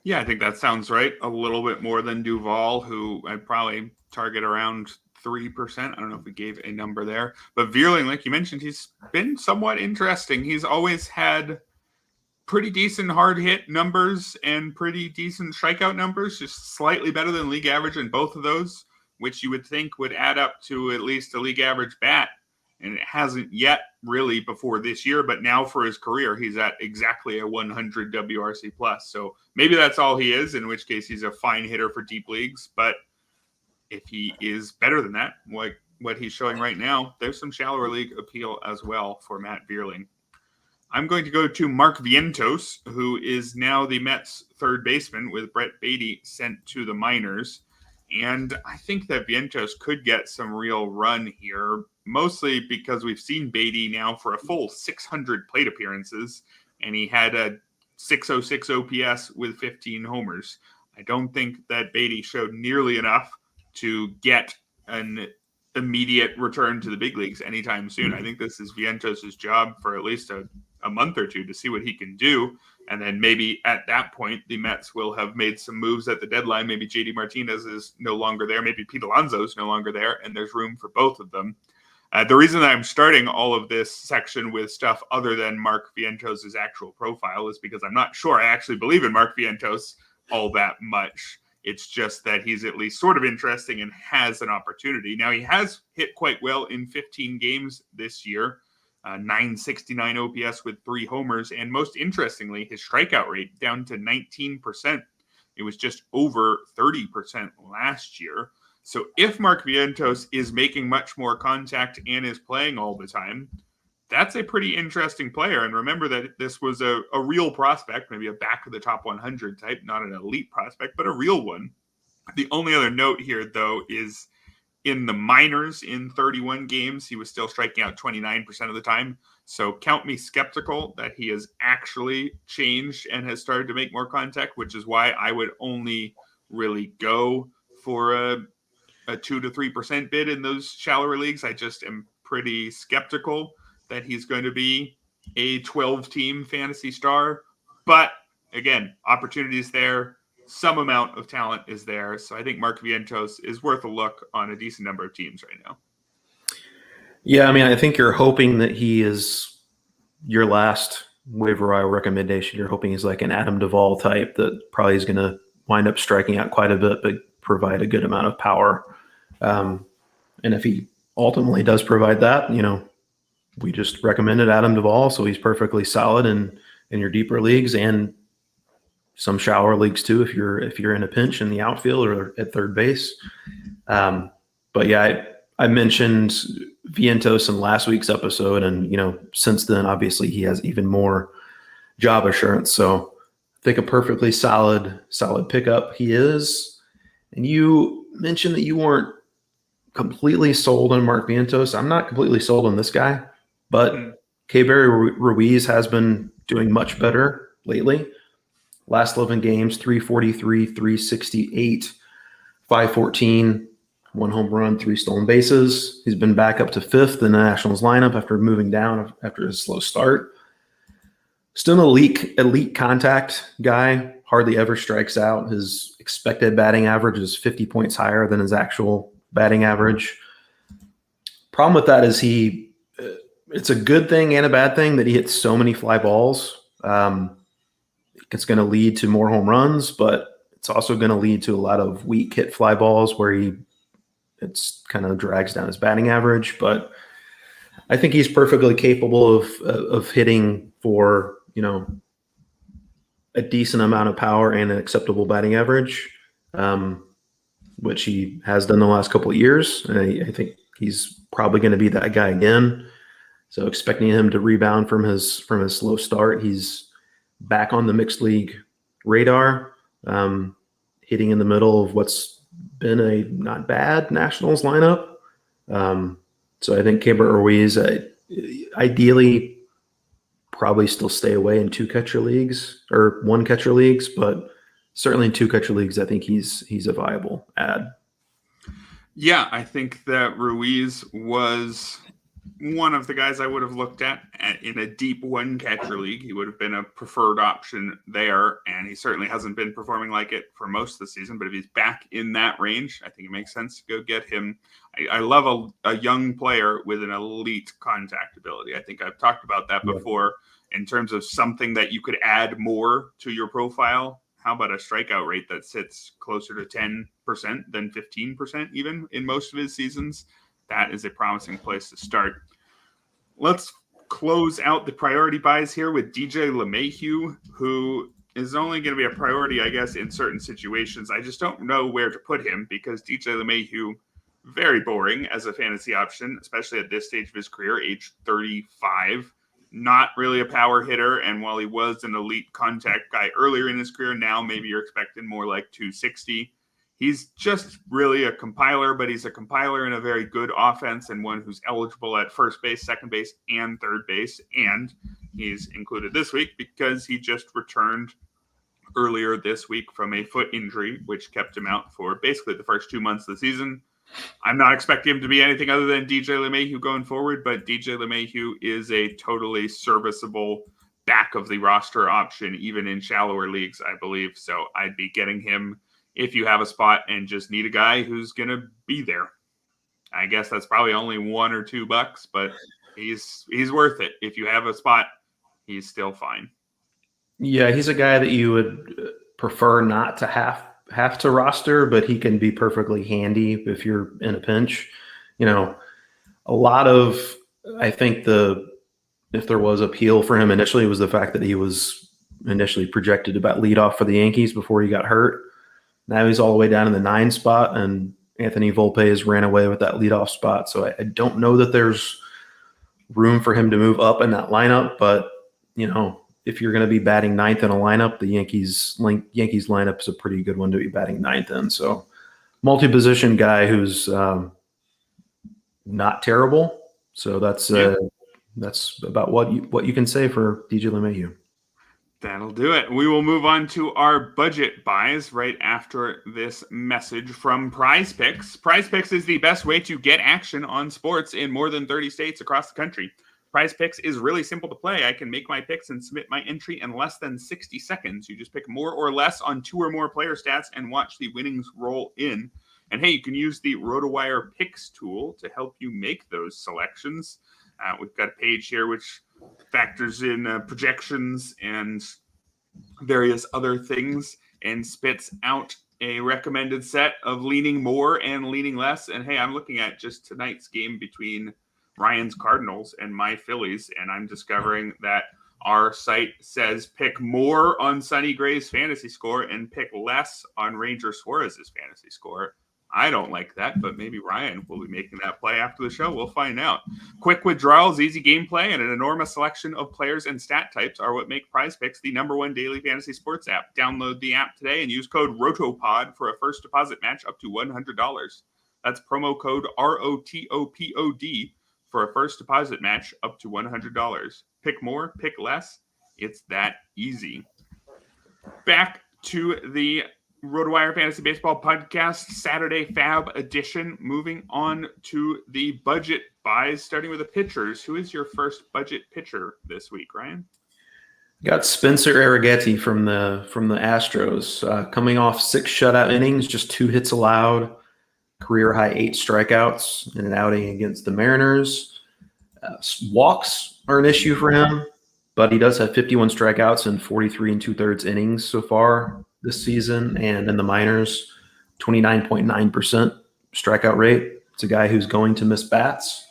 Yeah, I think that sounds right. A little bit more than Duvall, who I'd probably target around 3%. I don't know if we gave a number there. But Vierling, like you mentioned, he's been somewhat interesting. He's always had pretty decent hard hit numbers and pretty decent strikeout numbers, just slightly better than league average in both of those, which you would think would add up to at least a league average bat. And it hasn't yet really before this year, but now for his career, he's at exactly a 100 WRC plus. So maybe that's all he is, in which case he's a fine hitter for deep leagues. But if he is better than that, like what he's showing right now, there's some shallower league appeal as well for Matt Vierling. I'm going to go to Mark Vientos, who is now the Mets third baseman with Brett Beatty sent to the minors. And I think that Vientos could get some real run here, mostly because we've seen Beatty now for a full 600 plate appearances, and he had a 606 OPS with 15 homers. I don't think that Beatty showed nearly enough to get an immediate return to the big leagues anytime soon. I think this is Vientos' job for at least a month or two to see what he can do. And then maybe at that point, the Mets will have made some moves at the deadline. Maybe JD Martinez is no longer there. Maybe Pete Alonso is no longer there. And there's room for both of them. The reason that I'm starting all of this section with stuff other than Mark Vientos' actual profile is because I'm not sure I actually believe in Mark Vientos all that much. It's just that he's at least sort of interesting and has an opportunity. Now, he has hit quite well in 15 games this year, 969 OPS with 3 homers. And most interestingly, his strikeout rate down to 19%. It was just over 30% last year. So if Mark Vientos is making much more contact and is playing all the time, that's a pretty interesting player. And remember that this was a real prospect, maybe a back of the top 100 type, not an elite prospect, but a real one. The only other note here, though, is in the minors in 31 games, he was still striking out 29% of the time. So count me skeptical that he has actually changed and has started to make more contact, which is why I would only really go for a 2 to 3% bid in those shallower leagues. I just am pretty skeptical that he's going to be a 12-team fantasy star. But again, opportunities there. Some amount of talent is there. So I think Mark Vientos is worth a look on a decent number of teams right now. Yeah, I mean, I think you're hoping that he is your last waiver wire recommendation. You're hoping he's like an Adam Duvall type that probably is going to wind up striking out quite a bit, but provide a good amount of power. And if he ultimately does provide that, we just recommended Adam Duvall, so he's perfectly solid in your deeper leagues and some shallower leagues too, if you're in a pinch in the outfield or at third base. But yeah, I mentioned Vientos in last week's episode, and since then, obviously, he has even more job assurance. So I think a perfectly solid pickup he is. And you mentioned that you weren't completely sold on Mark Vientos. I'm not completely sold on this guy, but Keibert Ruiz has been doing much better lately. Last 11 games, 343, 368, 514, 1 home run, 3 stolen bases. He's been back up to 5th in the Nationals lineup after moving down after his slow start. Still an elite contact guy, hardly ever strikes out. His expected batting average is 50 points higher than his actual batting average. Problem with that is it's a good thing and a bad thing that he hits so many fly balls. It's going to lead to more home runs, but it's also going to lead to a lot of weak hit fly balls where it's kind of drags down his batting average. But I think he's perfectly capable of hitting for, a decent amount of power and an acceptable batting average, which he has done the last couple of years. And I think he's probably going to be that guy again. So expecting him to rebound from his slow start. He's back on the mixed league radar, hitting in the middle of what's been a not bad Nationals lineup. So I think Keibert Ruiz, ideally, probably still stay away in 2 catcher leagues or 1 catcher leagues, but certainly in 2 catcher leagues, I think he's a viable add. Yeah, I think that Ruiz was one of the guys I would have looked at in a deep 1 catcher league. He would have been a preferred option there, and he certainly hasn't been performing like it for most of the season. But if he's back in that range, I think it makes sense to go get him. I love a young player with an elite contact ability. I think I've talked about that before in terms of something that you could add more to your profile. How about a strikeout rate that sits closer to 10% than 15% even in most of his seasons? That is a promising place to start. Let's close out the priority buys here with DJ LeMahieu, who is only going to be a priority, I guess, in certain situations. I just don't know where to put him because DJ LeMahieu, very boring as a fantasy option, especially at this stage of his career, age 35. Not really a power hitter, and while he was an elite contact guy earlier in his career, now maybe you're expecting more like 260. He's just really a compiler, but he's a compiler in a very good offense and one who's eligible at first base, second base, and third base. And he's included this week because he just returned earlier this week from a foot injury, which kept him out for basically the first 2 months of the season. I'm not expecting him to be anything other than DJ LeMahieu going forward, but DJ LeMahieu is a totally serviceable back of the roster option, even in shallower leagues, I believe. So I'd be getting him if you have a spot and just need a guy who's going to be there. I guess that's probably only $1 or $2, but he's worth it. If you have a spot, he's still fine. Yeah, he's a guy that you would prefer not to have have to roster, but he can be perfectly handy if you're in a pinch. A lot of, I think if there was appeal for him initially, it was the fact that he was initially projected to about lead off for the Yankees before he got hurt. Now he's all the way down in the 9 spot, and Anthony Volpe has ran away with that leadoff spot. So I don't know that there's room for him to move up in that lineup, but if you're going to be batting 9th in a lineup, the Yankees lineup is a pretty good one to be batting 9th in. So multi-position guy who's not terrible. So that's about what you can say for DJ LeMahieu. That'll do it. We will move on to our budget buys right after this message from Prize Picks. Prize Picks is the best way to get action on sports in more than 30 states across the country. Prize Picks is really simple to play. I can make my picks and submit my entry in less than 60 seconds. You just pick more or less on 2 or more player stats and watch the winnings roll in. And hey, you can use the RotoWire Picks tool to help you make those selections. We've got a page here which factors in projections and various other things and spits out a recommended set of leaning more and leaning less. And hey, I'm looking at just tonight's game between Ryan's Cardinals and my Phillies, and I'm discovering that our site says pick more on Sonny Gray's fantasy score and pick less on Ranger Suarez's fantasy score. I don't like that, but maybe Ryan will be making that play after the show. We'll find out. Quick withdrawals, easy gameplay, and an enormous selection of players and stat types are what make Prize Picks the #1 daily fantasy sports app. Download the app today and use code ROTOPOD for a first deposit match up to $100. That's promo code ROTOPOD for a first deposit match up to $100. Pick more, pick less. It's that easy. Back to the RotoWire Fantasy Baseball Podcast, Saturday FAAB edition. Moving on to the budget buys, starting with the pitchers. Who is your first budget pitcher this week, Ryan? Got Spencer Arrighetti from the Astros, coming off 6 shutout innings, just 2 hits allowed, career high 8 strikeouts in an outing against the Mariners. Walks are an issue for him, but he does have 51 strikeouts in 43 2/3 innings so far this season, and in the minors, 29.9% strikeout rate. It's a guy who's going to miss bats.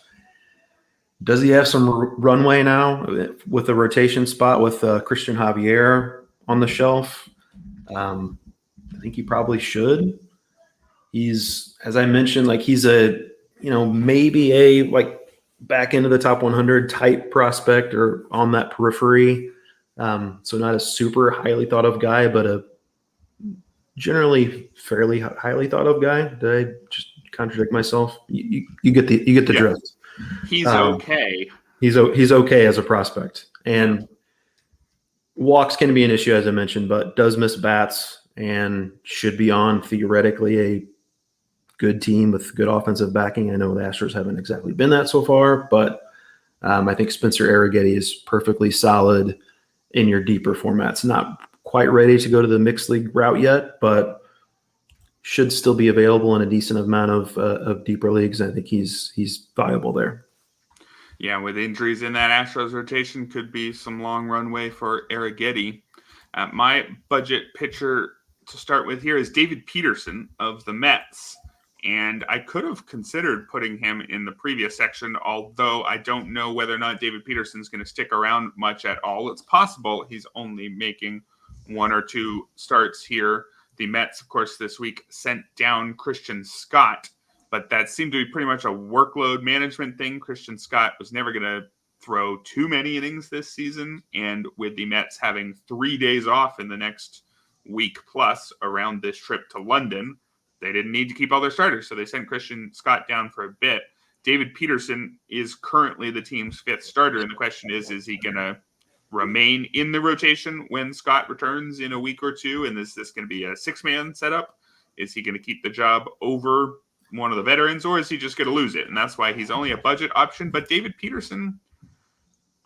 Does he have some runway now with a rotation spot with Christian Javier on the shelf? I think he probably should. He's, as I mentioned, he's maybe a back into the top 100 type prospect or on that periphery. So not a super highly thought of guy, but a generally fairly highly thought of guy. Did I just contradict myself? You get the drift. He's okay. He's okay as a prospect, and walks can be an issue, as I mentioned, but does miss bats and should be on theoretically a good team with good offensive backing. I know the Astros haven't exactly been that so far, but I think Spencer Arrighetti is perfectly solid in your deeper formats. Not quite ready to go to the mixed league route yet, but should still be available in a decent amount of deeper leagues. I think he's viable there. Yeah, with injuries in that Astros rotation, could be some long runway for Arrighetti. My budget pitcher to start with here is David Peterson of the Mets. And I could have considered putting him in the previous section, although I don't know whether or not David Peterson's going to stick around much at all. It's possible he's only making 1 or 2 starts here. The Mets, of course, this week sent down Christian Scott, but that seemed to be pretty much a workload management thing. Christian Scott was never going to throw too many innings this season, and with the Mets having 3 days off in the next week plus around this trip to London, they didn't need to keep all their starters, so they sent Christian Scott down for a bit. David Peterson is currently the team's 5th starter, and the question is he going to remain in the rotation when Scott returns in a week or 2? And is this going to be a 6-man setup? Is he going to keep the job over one of the veterans, or is he just going to lose it? And that's why he's only a budget option. But David Peterson,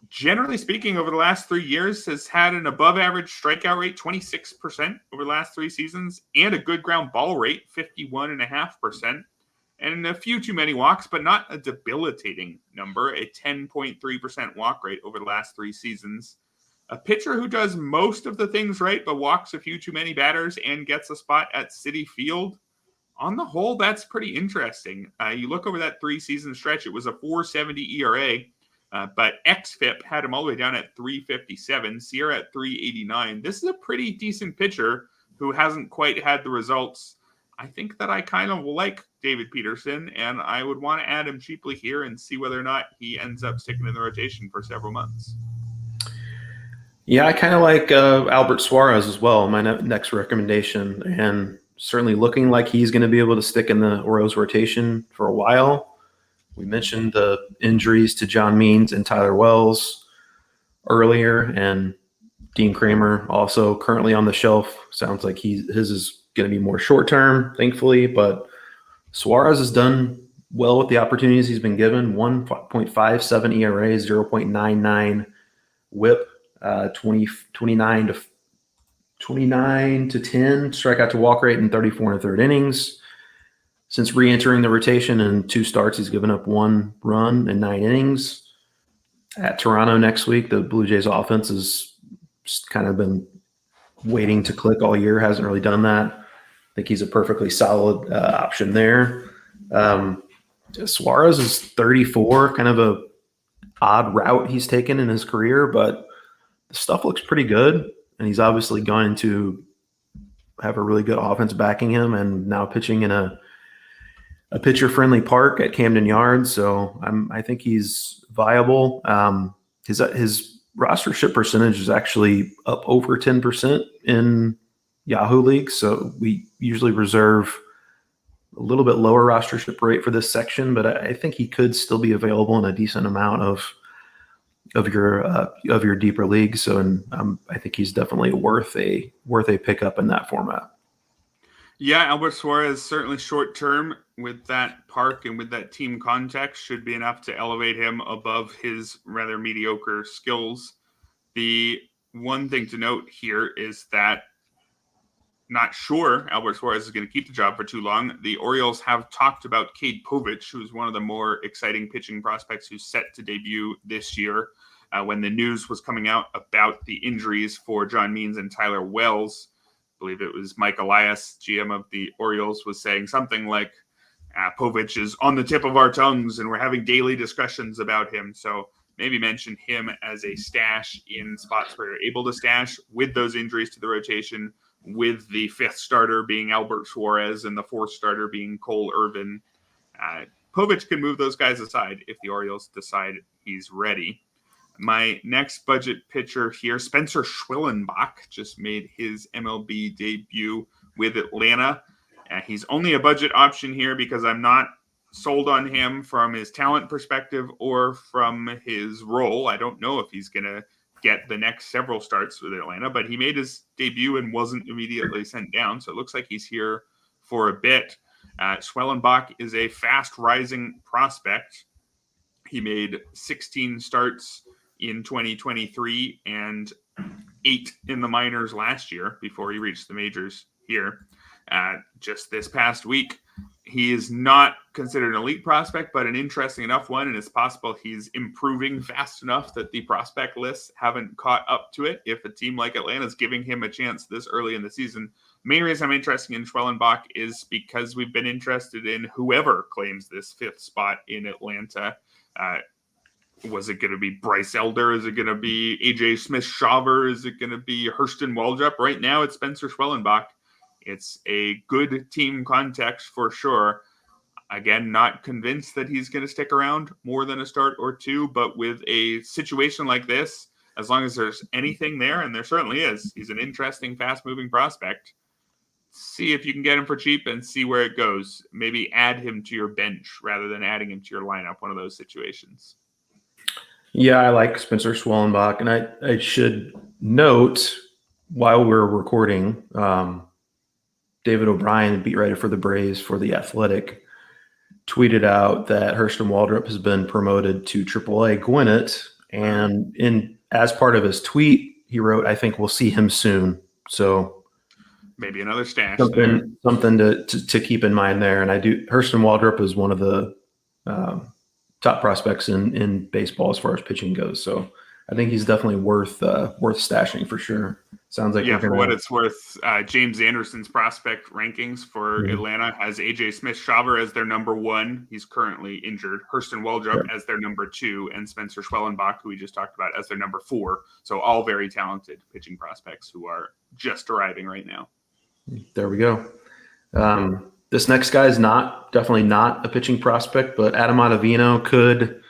generally speaking, over the last 3 years, has had an above-average strikeout rate, 26% over the last 3 seasons, and a good ground ball rate, 51.5%. And a few too many walks, but not a debilitating number, a 10.3% walk rate over the last 3 seasons. a pitcher who does most of the things right but walks a few too many batters and gets a spot at Citi Field. On the whole, that's pretty interesting. You look over that 3-season stretch, it was a 4.70 ERA, but xFIP had him all the way down at 3.57, Sierra at 3.89. This is a pretty decent pitcher who hasn't quite had the results. I think that I kind of like David Peterson, and I would want to add him cheaply here and see whether or not he ends up sticking in the rotation for several months. Yeah, I kind of like Albert Suarez as well, my next recommendation, and certainly looking like he's going to be able to stick in the Orioles rotation for a while. We mentioned the injuries to John Means and Tyler Wells earlier, and Dean Kramer also currently on the shelf. Sounds like his is going to be more short-term, thankfully, but Suarez has done well with the opportunities he's been given. 1.57 ERA, 0.99 WHIP, 29 to 10 strikeout to walk rate in 34 1/3 innings. Since re-entering the rotation in 2 starts, he's given up 1 run in 9 innings. At Toronto next week, the Blue Jays offense has kind of been waiting to click all year, hasn't really done that. I think he's a perfectly solid option there. Suarez is 34, kind of a odd route he's taken in his career, but the stuff looks pretty good. And he's obviously going to have a really good offense backing him, and now pitching in a pitcher-friendly park at Camden Yards. So I think he's viable. His rostership percentage is actually up over 10% in Yahoo leagues. So we usually reserve a little bit lower rostership rate for this section, but I think he could still be available in a decent amount of your deeper leagues. So I think he's definitely worth a pickup in that format. Yeah, Albert Suarez, certainly short term with that park and with that team context, should be enough to elevate him above his rather mediocre skills. The one thing to note here is that, not sure Albert Suarez is going to keep the job for too long. The Orioles have talked about Cade Povich, who's one of the more exciting pitching prospects who's set to debut this year. When the news was coming out about the injuries for John Means and Tyler Wells, I believe it was Mike Elias, GM of the Orioles, was saying something like, Povich is on the tip of our tongues and we're having daily discussions about him. So maybe mention him as a stash in spots where you're able to stash with those injuries to the rotation, with the 5th starter being Albert Suarez and the 4th starter being Cole Irvin. Povich can move those guys aside if the Orioles decide he's ready. My next budget pitcher here, Spencer Schwellenbach, just made his MLB debut with Atlanta. He's only a budget option here because I'm not sold on him from his talent perspective or from his role. I don't know if he's going to get the next several starts with Atlanta, but he made his debut and wasn't immediately sent down. So it looks like he's here for a bit. Schwellenbach is a fast rising prospect. He made 16 starts in 2023 and 8 in the minors last year before he reached the majors here. Just this past week, he is not considered an elite prospect, but an interesting enough one, and it's possible he's improving fast enough that the prospect lists haven't caught up to it if a team like Atlanta is giving him a chance this early in the season. The main reason I'm interested in Schwellenbach is because we've been interested in whoever claims this 5th spot in Atlanta. Was it going to be Bryce Elder? Is it going to be AJ Smith-Shawver? Is it going to be Hurston Waldrop? Right now, it's Spencer Schwellenbach. It's a good team context for sure. Again, not convinced that he's going to stick around more than a start or 2, but with a situation like this, as long as there's anything there, and there certainly is, he's an interesting, fast-moving prospect. See if you can get him for cheap and see where it goes. Maybe add him to your bench rather than adding him to your lineup, one of those situations. Yeah, I like Spencer Schwellenbach, and I should note while we're recording, David O'Brien, beat writer for the Braves for The Athletic, tweeted out that Hurston Waldrop has been promoted to AAA Gwinnett, and as part of his tweet, he wrote, "I think we'll see him soon." So maybe another stash. Something to keep in mind there. And Hurston Waldrop is one of the top prospects in baseball as far as pitching goes. So I think he's definitely worth stashing for sure. Sounds like Yeah, we're for gonna. what it's worth, James Anderson's prospect rankings for Atlanta has AJ Smith-Shawver as their number 1. He's currently injured. Hurston Waldrop as their number 2, and Spencer Schwellenbach, who we just talked about, as their number 4. So all very talented pitching prospects who are just arriving right now. There we go. This next guy is definitely not a pitching prospect, but Adam Ottavino could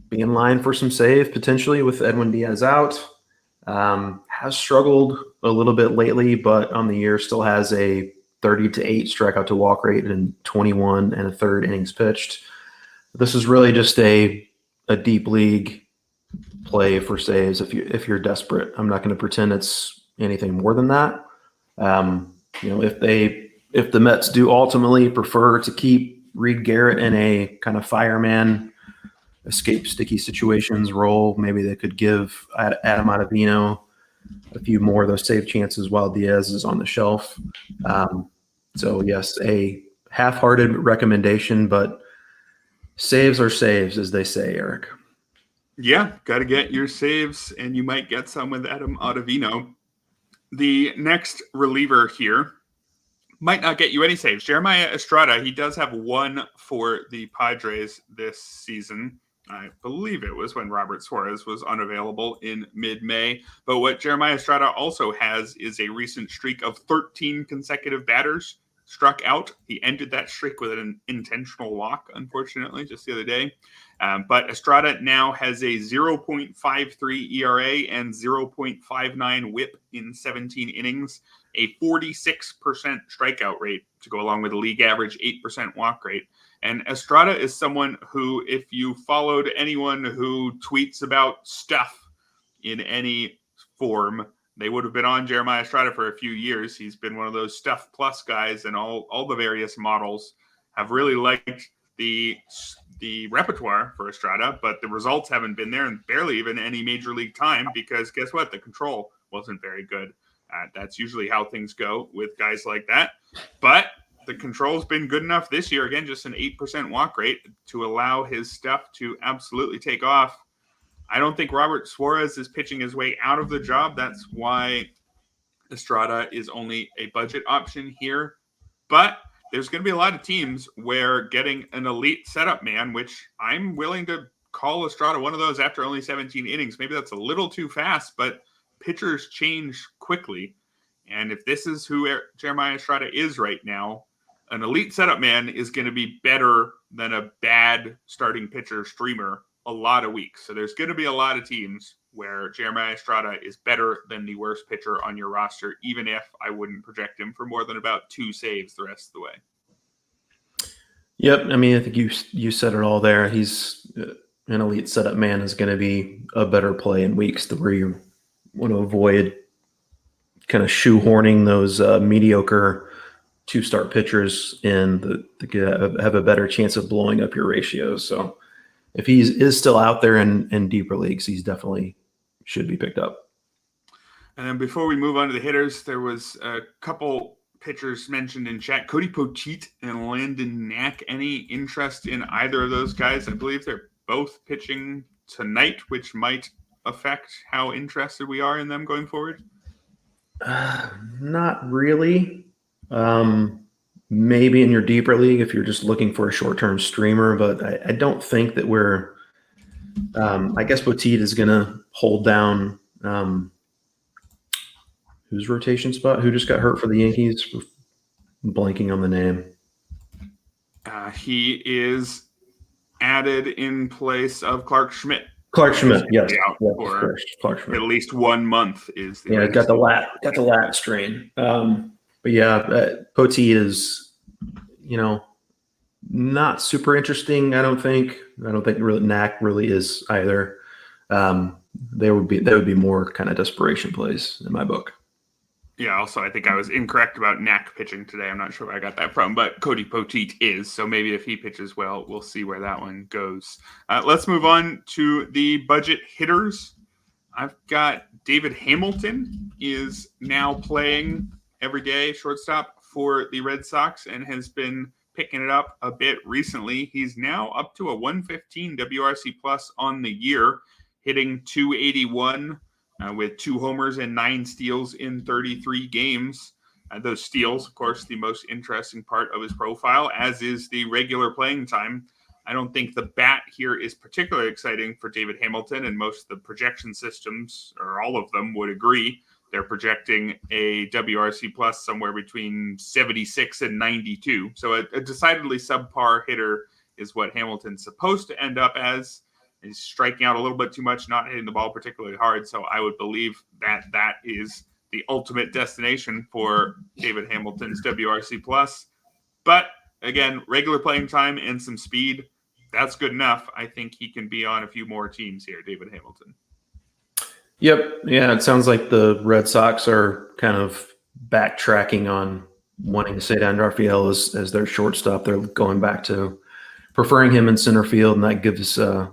be in line for some save potentially with Edwin Diaz out. Has struggled a little bit lately, but on the year still has a 30-8 strikeout to walk rate and 21 1/3 innings pitched. This is really just a deep league play for saves if you're desperate. I'm not going to pretend it's anything more than that. If the Mets do ultimately prefer to keep Reed Garrett in a kind of fireman escape sticky situations role, maybe they could give Adam Ottavino a few more of those save chances while Diaz is on the shelf. So yes, a half-hearted recommendation, but saves are saves, as they say, Erik. Yeah, got to get your saves, and you might get some with Adam Ottavino. The next reliever here might not get you any saves. Jeremiah Estrada, he does have 1 for the Padres this season. I believe it was when Robert Suarez was unavailable in mid-May. But what Jeremiah Estrada also has is a recent streak of 13 consecutive batters struck out. He ended that streak with an intentional walk, unfortunately, just the other day. But Estrada now has a 0.53 ERA and 0.59 whip in 17 innings, a 46% strikeout rate to go along with a league average 8% walk rate. And Estrada is someone who, if you followed anyone who tweets about stuff in any form, they would have been on Jeremiah Estrada for a few years. He's been one of those Stuff Plus guys, and all the various models have really liked the repertoire for Estrada, but the results haven't been there, and barely even any major league time, because guess what? The control wasn't very good. That's usually how things go with guys like that. But the control's been good enough this year, again, just an 8% walk rate, to allow his stuff to absolutely take off. I don't think Robert Suarez is pitching his way out of the job. That's why Estrada is only a budget option here. But there's going to be a lot of teams where getting an elite setup man, which I'm willing to call Estrada one of those after only 17 innings. Maybe that's a little too fast, but pitchers change quickly. And if this is who Jeremiah Estrada is right now, an elite setup man is going to be better than a bad starting pitcher streamer a lot of weeks. So there's going to be a lot of teams where Jeremiah Estrada is better than the worst pitcher on your roster, even if I wouldn't project him for more than about 2 saves the rest of the way. Yep. I mean, I think you said it all there. He's an elite setup man is going to be a better play in weeks where you want to avoid kind of shoehorning those mediocre 2-start pitchers in to have a better chance of blowing up your ratios. So if he is still out there in deeper leagues, he's definitely should be picked up. And then before we move on to the hitters, there was a couple pitchers mentioned in chat. Cody Poteet and Landon Knack. Any interest in either of those guys? I believe they're both pitching tonight, which might affect how interested we are in them going forward. Not really. Maybe in your deeper league if you're just looking for a short-term streamer, but I don't think that we're I guess Poteet is going to hold down whose rotation spot? Who just got hurt for the Yankees? I'm blanking on the name. He is added in place of Clark Schmidt. Clark Schmidt, yes. For Clark Schmidt. At least 1 month is the got the lat strain. But yeah, Poteet is, not super interesting. I don't think really Knack really is either. They would be more kind of desperation plays in my book. Yeah, also, I think I was incorrect about Knack pitching today. I'm not sure where I got that from, but Cody Poteet is. So maybe if he pitches well, we'll see where that one goes. Let's move on to the budget hitters. I've got David Hamilton is now playing every day shortstop for the Red Sox and has been picking it up a bit recently. He's now up to a 115 WRC plus on the year. hitting .281 with 2 homers and 9 steals in 33 games. Those steals, of course, the most interesting part of his profile, as is the regular playing time. I don't think the bat here is particularly exciting for David Hamilton, and most of the projection systems, or all of them, would agree. They're projecting a WRC plus somewhere between 76 and 92. So a decidedly subpar hitter is what Hamilton's supposed to end up as. He's striking out a little bit too much, not hitting the ball particularly hard. So I would believe that that is the ultimate destination for David Hamilton's WRC plus. But again, regular playing time and some speed, that's good enough. I think he can be on a few more teams here, David Hamilton. Yep. Yeah, it sounds like the Red Sox are kind of backtracking on wanting to say down Rafael as their shortstop. They're going back to preferring him in center field, and that gives a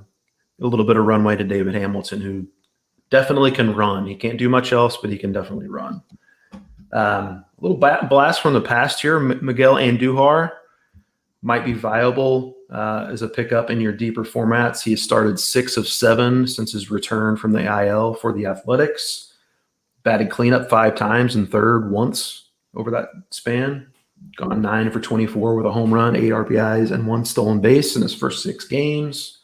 little bit of runway to David Hamilton, who definitely can run. He can't do much else, but he can definitely run. A little blast from the past here. Miguel Andujar might be viable as a pickup in your deeper formats. He has started 6 of 7 since his return from the IL for the Athletics. Batted cleanup 5 times and third once over that span. Gone 9 for 24 with a home run, 8 RBIs, and 1 stolen base in his first 6 games.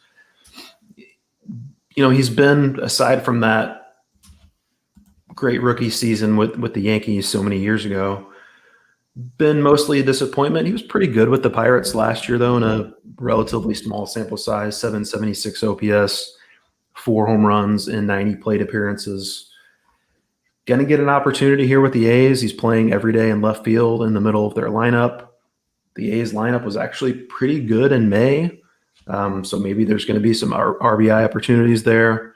You know, he's been, aside from that great rookie season with the Yankees so many years ago, been mostly a disappointment. He was pretty good with the Pirates last year, though, in a relatively small sample size, 776 OPS, 4 home runs in 90 plate appearances. Going to get an opportunity here with the A's. He's playing every day in left field in the middle of their lineup. The A's lineup was actually pretty good in May, so maybe there's going to be some RBI opportunities there.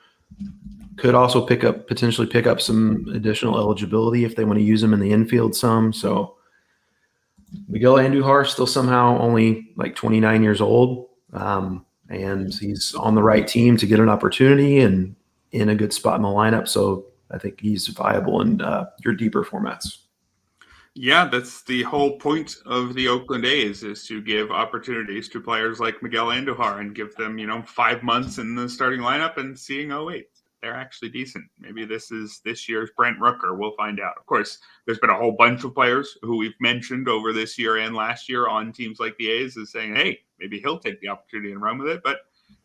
Could also potentially pick up some additional eligibility if they want to use him in the infield some. So Miguel Andujar still somehow only like 29 years old, and he's on the right team to get an opportunity and in a good spot in the lineup. So I think he's viable in your deeper formats. Yeah, that's the whole point of the Oakland A's, is to give opportunities to players like Miguel Andujar and give them, 5 months in the starting lineup and seeing, oh, wait, they're actually decent. Maybe this is this year's Brent Rooker. We'll find out. Of course, there's been a whole bunch of players who we've mentioned over this year and last year on teams like the A's as saying, hey, maybe he'll take the opportunity and run with it. But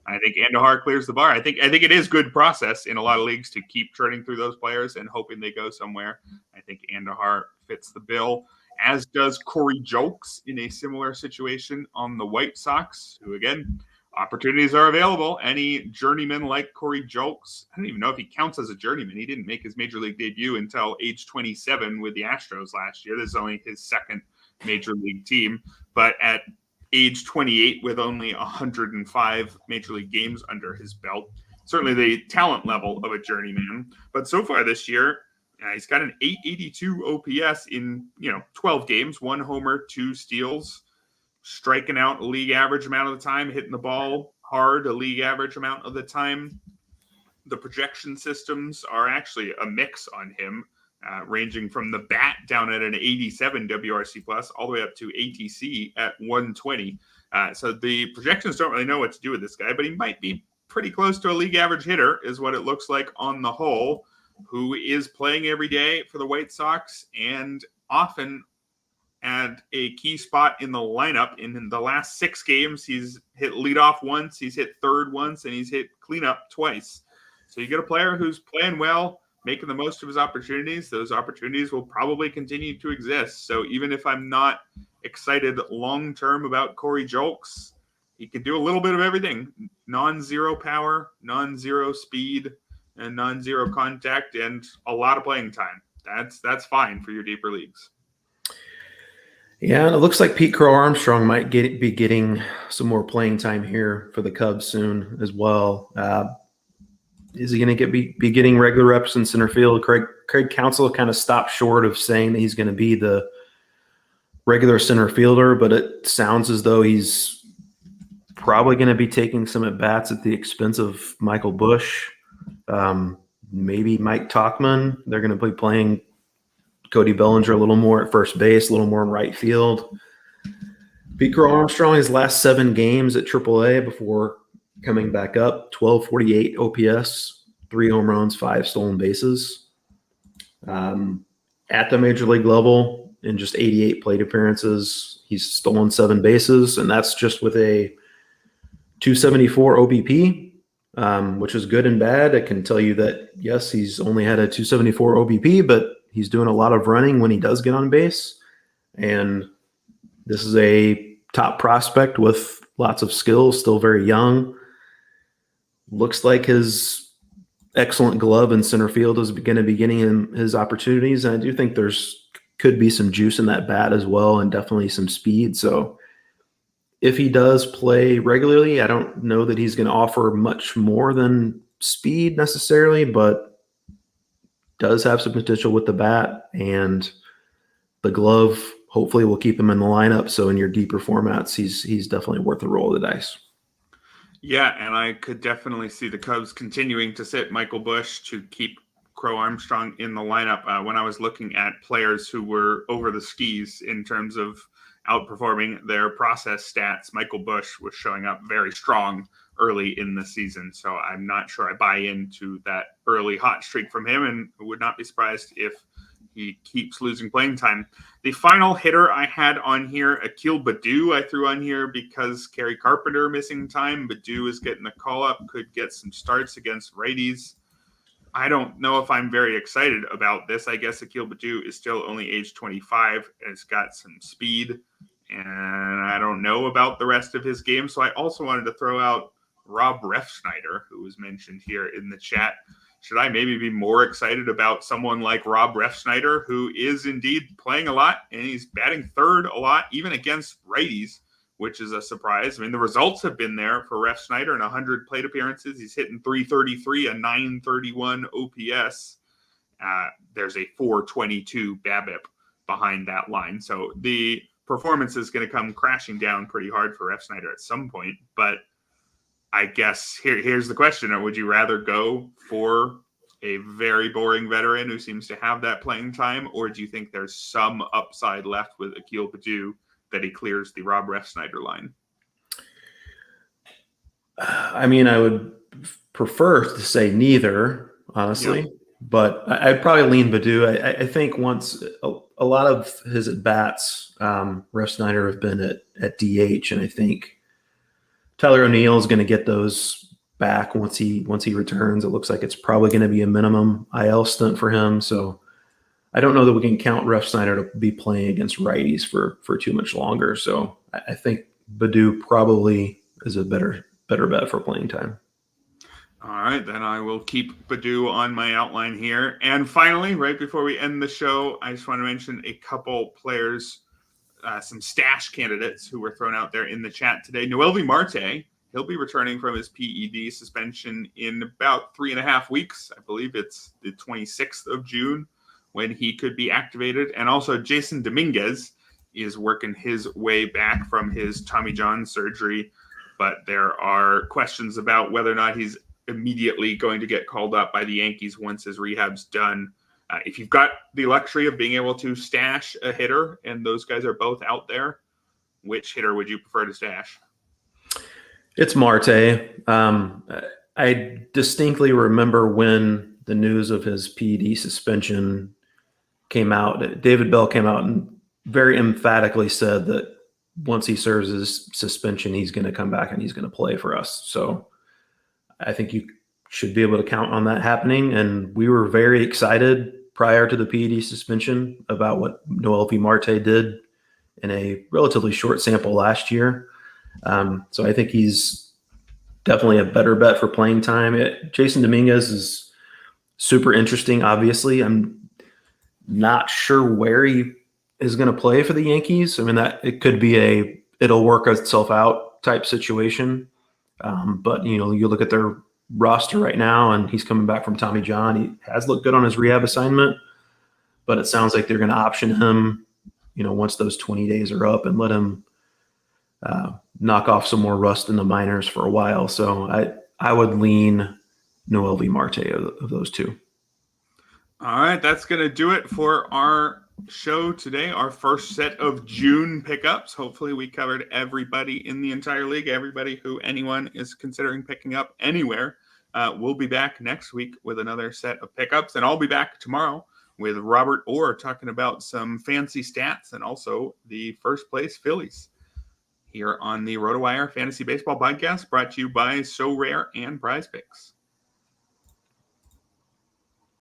I think Andujar clears the bar. I think it is good process in a lot of leagues to keep churning through those players and hoping they go somewhere. I think Andujar fits the bill, as does Corey Julks in a similar situation on the White Sox, who, again, opportunities are available. Any journeyman like Corey Julks, I don't even know if he counts as a journeyman. He didn't make his major league debut until age 27 with the Astros last year. This is only his second major league team. But at age 28, with only 105 major league games under his belt, certainly the talent level of a journeyman. But so far this year, he's got an 882 OPS in 12 games, 1 homer, 2 steals, striking out a league average amount of the time, hitting the ball hard a league average amount of the time. The projection systems are actually a mix on him, ranging from the bat down at an 87 WRC plus all the way up to ATC at 120. So the projections don't really know what to do with this guy, but he might be pretty close to a league average hitter is what it looks like on the whole, who is playing every day for the White Sox and often at a key spot in the lineup. In the last 6 games, he's hit leadoff once, he's hit third once, and he's hit cleanup twice. So you get a player who's playing well, making the most of his opportunities. Those opportunities will probably continue to exist. So even if I'm not excited long-term about Corey Julks, he can do a little bit of everything. Non-zero power, non-zero speed, and non-zero contact, and a lot of playing time. That's fine for your deeper leagues. Yeah, and it looks like Pete Crow Armstrong might be getting some more playing time here for the Cubs soon as well. Is he going to be getting regular reps in center field? Craig Counsell kind of stopped short of saying that he's going to be the regular center fielder, but it sounds as though he's probably going to be taking some at-bats at the expense of Michael Busch. Maybe Mike Tauchman. They're going to be playing Cody Bellinger a little more at first base, a little more in right field. Pete Crow Armstrong, his last 7 games at AAA before coming back up, 1248 OPS, 3 home runs, 5 stolen bases. At the major league level, in just 88 plate appearances, he's stolen 7 bases, and that's just with a 274 OBP, which is good and bad. I can tell you that, yes, he's only had a 274 OBP, but he's doing a lot of running when he does get on base. And this is a top prospect with lots of skills, still very young. Looks like his excellent glove in center field is going to be getting him his opportunities. And I do think could be some juice in that bat as well, and definitely some speed. So if he does play regularly, I don't know that he's going to offer much more than speed necessarily, but does have some potential with the bat, and the glove hopefully will keep him in the lineup. So in your deeper formats, he's definitely worth the roll of the dice. Yeah, and I could definitely see the Cubs continuing to sit Michael Busch to keep Crow Armstrong in the lineup. When I was looking at players who were over the skis in terms of outperforming their process stats, Michael Busch was showing up very strong early in the season. So I'm not sure I buy into that early hot streak from him, and would not be surprised if he keeps losing playing time. The final hitter I had on here, Akil Baddoo, I threw on here because Kerry Carpenter missing time. Baddoo is getting a call-up, could get some starts against righties. I don't know if I'm very excited about this. I guess Akil Baddoo is still only age 25 and has got some speed, and I don't know about the rest of his game. So I also wanted to throw out Rob Refsnyder, who was mentioned here in the chat. Should I maybe be more excited about someone like Rob Refsnyder, who is indeed playing a lot, and he's batting third a lot, even against righties, which is a surprise. I mean, the results have been there for Refsnyder in 100 plate appearances. He's hitting 333, a 931 OPS. There's a 422 BABIP behind that line. So the performance is going to come crashing down pretty hard for Refsnyder at some point. But I guess here's the question. Would you rather go for a very boring veteran who seems to have that playing time, or do you think there's some upside left with Akil Baddoo that he clears the Rob Refsnyder line? I mean, I would prefer to say neither, honestly, Yeah. But I'd probably lean Baddoo. I think once a lot of his at-bats, Refsnyder have been at DH, and I think Tyler O'Neill is going to get those back once he returns. It looks like it's probably going to be a minimum IL stint for him. So I don't know that we can count Refsnyder to be playing against righties for too much longer. So I think Baddoo probably is a better bet for playing time. All right, then I will keep Baddoo on my outline here. And finally, right before we end the show, I just want to mention a couple players, some stash candidates who were thrown out there in the chat today. Noelvi Marte, he'll be returning from his PED suspension in about 3.5 weeks. I believe it's the 26th of June when he could be activated. And also Jason Dominguez is working his way back from his Tommy John surgery, but there are questions about whether or not he's immediately going to get called up by the Yankees once his rehab's done. If you've got the luxury of being able to stash a hitter, and those guys are both out there, which hitter would you prefer to stash? It's Marte. I distinctly remember when the news of his PED suspension came out. David Bell came out and very emphatically said that once he serves his suspension, he's going to come back and he's going to play for us. So I think you should be able to count on that happening. And we were very excited prior to the PED suspension about what Noelvi Marte did in a relatively short sample last year. So I think he's definitely a better bet for playing time. Jason Dominguez is super interesting, obviously. I'm not sure where he is going to play for the Yankees. I mean, that it could be it'll work itself out type situation. But, you look at their roster right now, and he's coming back from Tommy John. He has looked good on his rehab assignment, but it sounds like they're going to option him, once those 20 days are up, and let him knock off some more rust in the minors for a while. So I would lean Noelvi Marte of those two. All right, that's going to do it for our show today, our first set of June pickups. Hopefully we covered everybody in the entire league, everybody who anyone is considering picking up anywhere. We'll be back next week with another set of pickups, and I'll be back tomorrow with Robert Orr talking about some fancy stats and also the first place Phillies here on the RotoWire Fantasy Baseball Podcast, brought to you by So Rare and Prize Picks.